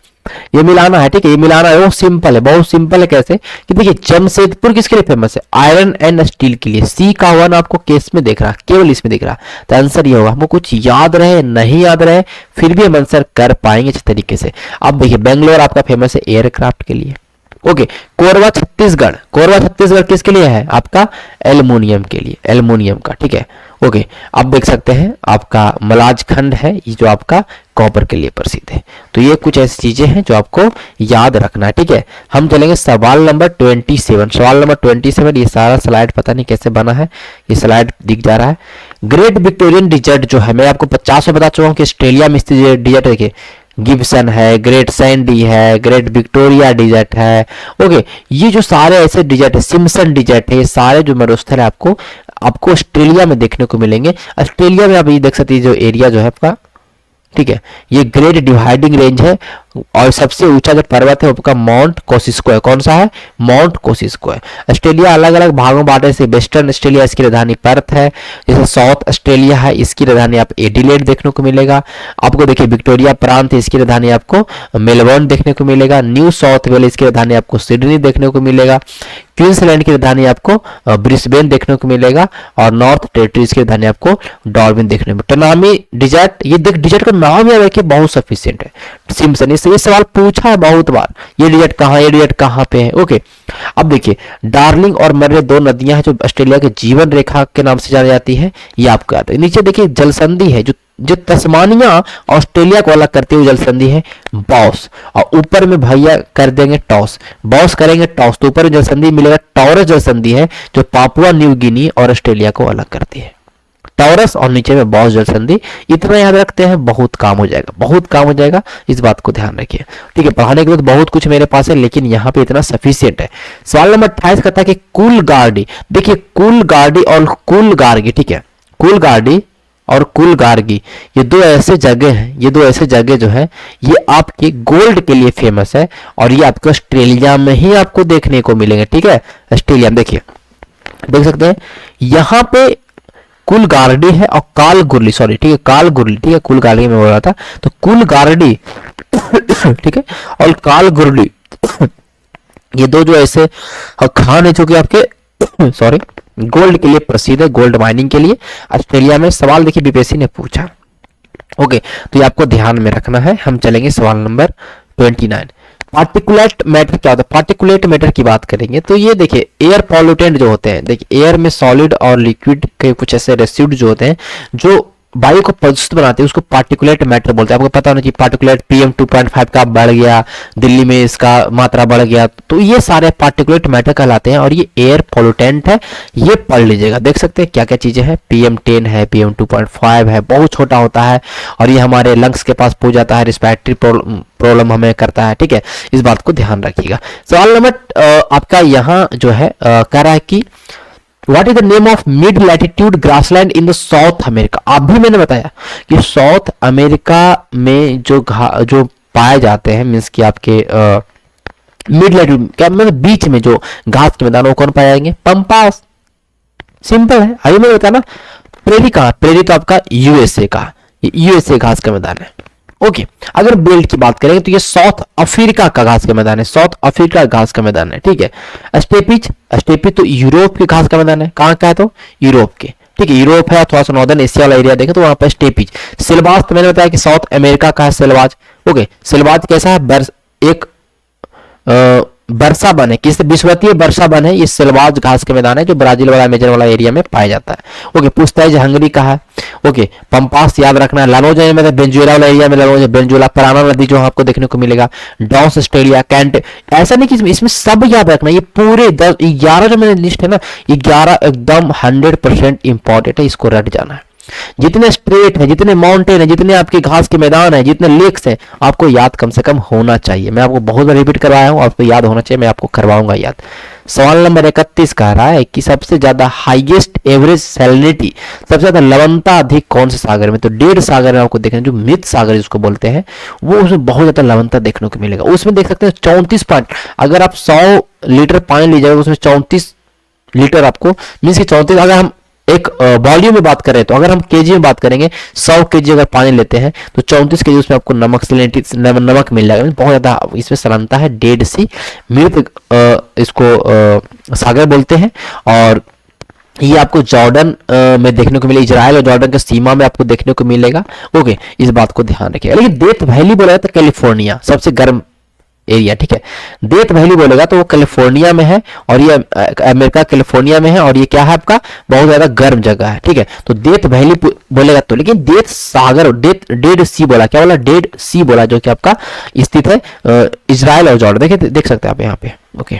ये मिलाना है, ठीक है, ये मिलाना है, वो सिंपल है, बहुत सिंपल है। कैसे कि देखिए, जमशेदपुर किसके लिए फेमस है, आयरन एंड स्टील के लिए। सी का 1 आपको केस में देख रहा है, केवल इसमें दिख रहा है, तो आंसर ये होगा। हमको कुछ याद रहे नहीं याद रहे फिर भी हम आंसर कर पाएंगे अच्छे तरीके से। अब देखिए, बेंगलोर आपका फेमस है एयरक्राफ्ट के लिए। ओके, कोरबा छत्तीसगढ़, कोरबा छत्तीसगढ़ किसके लिए है, आपका एल्युमिनियम के लिए, एल्युमिनियम का, ठीक है। ओके, अब देख सकते हैं आपका मलाजखंड है, ये जो आपका कॉपर के लिए प्रसिद्ध है। तो ये कुछ ऐसी चीजें हैं जो आपको याद रखना है, ठीक है। हम चलेंगे सवाल नंबर 27। सवाल नंबर 27, ये सारा स्लाइड पता नहीं कैसे बना है, ये स्लाइड दिख जा रहा है। ग्रेट विक्टोरियन डिजर्ट जो है, मैं आपको 50 में बता चुका हूँ कि ऑस्ट्रेलिया में स्थित डिजर्ट देखिए, गिब्सन है, ग्रेट सैंडी है, ग्रेट विक्टोरिया डिजर्ट है। ओके, ये जो सारे ऐसे डिजर्ट है, सिम्पसन डिजर्ट है, ये सारे जो मरुस्थल है आपको ऑस्ट्रेलिया में देखने को मिलेंगे। ऑस्ट्रेलिया में आप ये देख सकते हैं जो एरिया जो है आपका, ठीक है, ये ग्रेट डिवाइडिंग रेंज है और सबसे ऊंचा जो पर्वत है आपका माउंट कोसिस्को है। कौन सा है, माउंट कोसिस्को है। ऑस्ट्रेलिया अलग अलग भागों बांटे से, वेस्टर्न ऑस्ट्रेलिया इसकी राजधानी पर्थ है, जैसे साउथ ऑस्ट्रेलिया है इसकी राजधानी आप एडिलेड देखने को मिलेगा। आपको देखिए विक्टोरिया प्रांत है, इसकी राजधानी आपको मेलबर्न देखने को मिलेगा। न्यू साउथ वेल्स इसकी राजधानी आपको सिडनी देखने को मिलेगा। क्वींसलैंड की राजधानी आपको ब्रिस्बेन देखने को मिलेगा और नॉर्थ टेरिटरीज की राजधानी आपको डार्विन देखने को। टनामी डिजर्ट, ये देख डिजर्ट का नाम याद रखिए, बहुत सफिशिएंट है। सिम्पसन, इससे ये सवाल पूछा है बहुत बार, ये डिजर्ट कहाँ, ये डिजर्ट कहाँ पे है। ओके, अब देखिए, डार्लिंग और मर्रे 2 नदियां हैं जो ऑस्ट्रेलिया के जीवन रेखा के नाम से जानी जाती है, ये आपको याद है। नीचे देखिए जलसंधि है, जो तस्मानिया ऑस्ट्रेलिया को अलग करती हुई जलसंधि है बॉस, और ऊपर में भैया कर देंगे टॉस, बॉस करेंगे टॉस, तो ऊपर में जलसंधि मिलेगा टॉरस जलसंधि है जो पापुआ न्यू गिनी और ऑस्ट्रेलिया को अलग करती है। टॉरस और नीचे में बॉस जलसंधि, इतना याद रखते हैं, बहुत काम हो जाएगा, बहुत काम हो जाएगा, इस बात को ध्यान रखिए, ठीक है। पढ़ाने के लिए तो बहुत कुछ मेरे पास है लेकिन यहाँ पे इतना सफिशियंट है। सवाल नंबर 28 कहता है कि कुलगार्डी, देखिए कुलगार्डी और कुलगार्गी, ठीक है, कुलगार्डी और कुलगार्गी ये 2 ऐसे जगह हैं, ये 2 ऐसे जगह जो है ये आपके गोल्ड के लिए फेमस है और ये आपको ऑस्ट्रेलिया में ही आपको देखने को मिलेंगे, ठीक है। ऑस्ट्रेलिया में देखिए, देख सकते हैं यहाँ पे कुलगार्डी है और कालगुरली, सॉरी, ठीक है, कालगुरली, ठीक है, कुलगार्डी में बोल रहा था, तो कुलगार्डी ठीक है और कालगुरली ये 2 जो ऐसे खान है जो कि आपके सॉरी गोल्ड के लिए प्रसिद्ध है, गोल्ड माइनिंग के लिए ऑस्ट्रेलिया में। सवाल देखिए बीपीएससी ने पूछा, ओके, तो ये आपको ध्यान में रखना है। हम चलेंगे सवाल नंबर 29। पार्टिकुलेट मैटर क्या होता है, पार्टिकुलेट मैटर की बात करेंगे तो ये देखिए एयर पॉल्यूटेंट जो होते हैं, देखिए एयर में सॉलिड और लिक्विड के कुछ ऐसे रेसिड्यू जो होते हैं जो वायु को प्रदूषित बनाते हैं उसको पार्टिकुलेट मैटर बोलते हैं। आपको पता होना चाहिए पार्टिकुलेट PM 2.5 का बढ़ गया, दिल्ली में इसका मात्रा बढ़ गया, तो ये सारे पार्टिकुलेट मैटर कहलाते हैं और ये एयर पॉल्यूटेंट है। ये पढ़ लीजिएगा, देख सकते हैं क्या क्या चीजें हैं, PM 10 है, PM 2.5 है, बहुत छोटा होता है और ये हमारे लंग्स के पास पहुंच जाता है, रिस्पिरेटरी प्रॉब्लम हमें करता है, ठीक है, इस बात को ध्यान रखिएगा। सवाल नंबर आपका यहाँ जो है कह रहा है कि What is the name of mid latitude grassland in the South America? अभी मैंने बताया कि साउथ अमेरिका में जो पाए जाते हैं, मीन्स कि आपके मिड लैटिट्यूड क्या मतलब बीच में जो घास के मैदान वो कौन पाए जाएंगे, पंपास, सिंपल है। अभी मैंने बताया ना, प्रेरी कहाँ, प्रेरी तो आपका USA का, ये USA घास का मैदान है, ओके, अगर बेल्ट की बात करें तो ये साउथ अफ्रीका का घास का मैदान है, साउथ अफ्रीका घास का मैदान है, ठीक है। स्टेपिज, स्टेपिज तो यूरोप के घास का मैदान है, कहाँ का है तो यूरोप के, ठीक है, यूरोप है, थोड़ा सा नॉर्दर्न एशिया वाला एरिया देखें तो वहां पर स्टेपिज। सिलवाज तो मैंने बताया कि साउथ अमेरिका का है सिलवाज। ओके, सिलवाज कैसा है, एक बरसा बन है, किस विश्ववीय बरसा बन है, ये सिलवाज घास के मैदान है जो ब्राजील वाला अमेजन वाला एरिया में पाया जाता है। ओके, पूछता है हंगरी का है। ओके, पंपास याद रखना है, लानोज में बेंजुएला वाला एरिया में लानोज, बेंजुएला, पराना नदी जो आपको देखने को मिलेगा, डॉस ऑस्ट्रेलिया, कैंट, ऐसा नहीं कि इसमें सब याद रखना, ये पूरे 11 जो मैंने लिस्ट है ना, ये 11 एकदम 100% इंपॉर्टेंट है, इसको रट जाना है। जितने स्ट्रेट है, जितने माउंटेन है, जितने आपके घास के मैदान है, जितने लेक्स हैं, आपको याद कम से कम होना चाहिए। मैं आपको बहुत बार रिपीट करवाया हूं, आपको याद होना चाहिए, मैं आपको करवाऊंगा याद। सवाल नंबर 31 कह रहा है कि सबसे ज्यादा हाईएस्ट एवरेज सैलिनिटी, सबसे ज्यादा लवणता अधिक कौन से सागर में, तो डेढ़ सागर में आपको देखना, जो मृत सागर जिसको बोलते हैं, वो उसमें बहुत ज्यादा लवणता देखने को मिलेगा। उसमें देख सकते हैं 34 पॉइंट, अगर आप 100 लीटर पानी लीजिएगा उसमें 34 लीटर आपको, मीन 34, अगर हम एक वॉल्यूम में बात करें तो अगर हम केजी में बात करेंगे, 100 केजी अगर पानी लेते हैं तो 34 केजी उसमें आपको नमक मिल जाएगा। बहुत ज्यादा इसमें सलानता है, डेड सी मृत इसको सागर बोलते हैं। और ये आपको जॉर्डन में देखने को मिलेगा, इजराइल और जॉर्डन के सीमा में आपको देखने को मिलेगा। ओके, इस बात को ध्यान रखिएगा। लेकिन डेथ वैली बोला जाता है कैलिफोर्निया, सबसे गर्म एरिया, ठीक है। डेथ वैली बोलेगा तो वो कैलिफोर्निया में है, और ये अमेरिका कैलिफोर्निया में है, और ये क्या है आपका बहुत ज्यादा गर्म जगह है, ठीक है। तो डेथ वैली बोलेगा तो, लेकिन डेथ सागर, डेड सी बोला, क्या बोला, डेड सी बोला, जो कि आपका स्थित है इजराइल और जॉर्डन, देखिए देख सकते हैं आप यहाँ पे। ओके,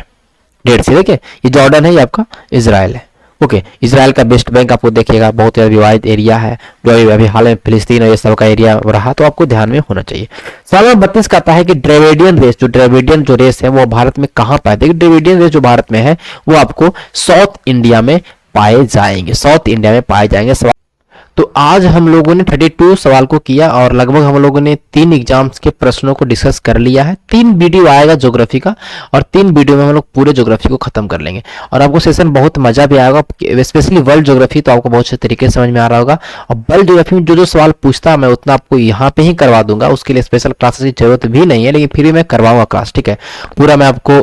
डेड सी, देखिए ये जॉर्डन है, ये आपका इजराइल है। ओके, इजराइल का वेस्ट बैंक आपको देखिएगा बहुत ज्यादा विवादित एरिया है, जो अभी हाल में फिलिस्तीन और ये सब का एरिया रहा, तो आपको ध्यान में होना चाहिए। सवाल नंबर 32 कहता है कि ड्रेविडियन रेस, जो ड्रेविडियन जो रेस है वो भारत में कहाँ पाए, देखिए ड्रेविडियन रेस जो भारत में है वो आपको साउथ इंडिया में पाए जाएंगे, साउथ इंडिया में पाए जाएंगे। तो आज हम लोगों ने 32 सवाल को किया और लगभग हम लोगों ने 3 एग्जाम्स के प्रश्नों को डिस्कस कर लिया है। 3 वीडियो आएगा ज्योग्राफी का, और 3 वीडियो में हम लोग पूरे ज्योग्राफी को खत्म कर लेंगे, और आपको सेशन बहुत मजा भी आएगा, स्पेशली वर्ल्ड ज्योग्राफी तो आपको बहुत अच्छे तरीके से समझ में आ रहा होगा। और वर्ल्ड ज्योग्राफी में जो जो सवाल पूछता है मैं उतना आपको यहाँ पे ही करवा दूंगा, उसके लिए स्पेशल क्लासेस की जरूरत भी नहीं है, लेकिन फिर भी मैं करवाऊंगा क्लास, ठीक है। पूरा मैं आपको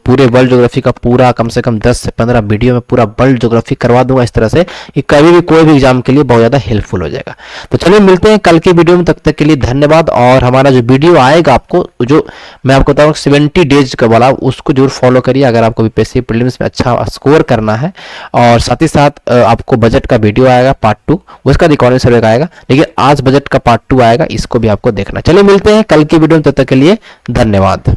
पूरे वर्ल्ड ज्योग्राफी का पूरा कम से कम 10 से 15 वीडियो में पूरा वर्ल्ड ज्योग्राफी करवा दूंगा, इस तरह से कि कभी भी कोई भी एग्जाम के लिए बहुत ज्यादा हेल्पफुल हो जाएगा। तो चलिए मिलते हैं कल के वीडियो में, तब तक के लिए धन्यवाद। और हमारा जो वीडियो आएगा आपको, जो मैं आपको बताऊं 70 डेज का वाला, उसको जरूर फॉलो करिए अगर आपको बीपीएससी प्रीलिम्स में अच्छा स्कोर करना है। और साथ ही साथ आपको बजट का वीडियो आएगा पार्ट 2, उसका इकोनॉमिक सर्वे का आएगा, लेकिन आज बजट का पार्ट 2 आएगा, इसको भी आपको देखना। चलिए मिलते हैं कल की वीडियो में, तब तक के लिए धन्यवाद।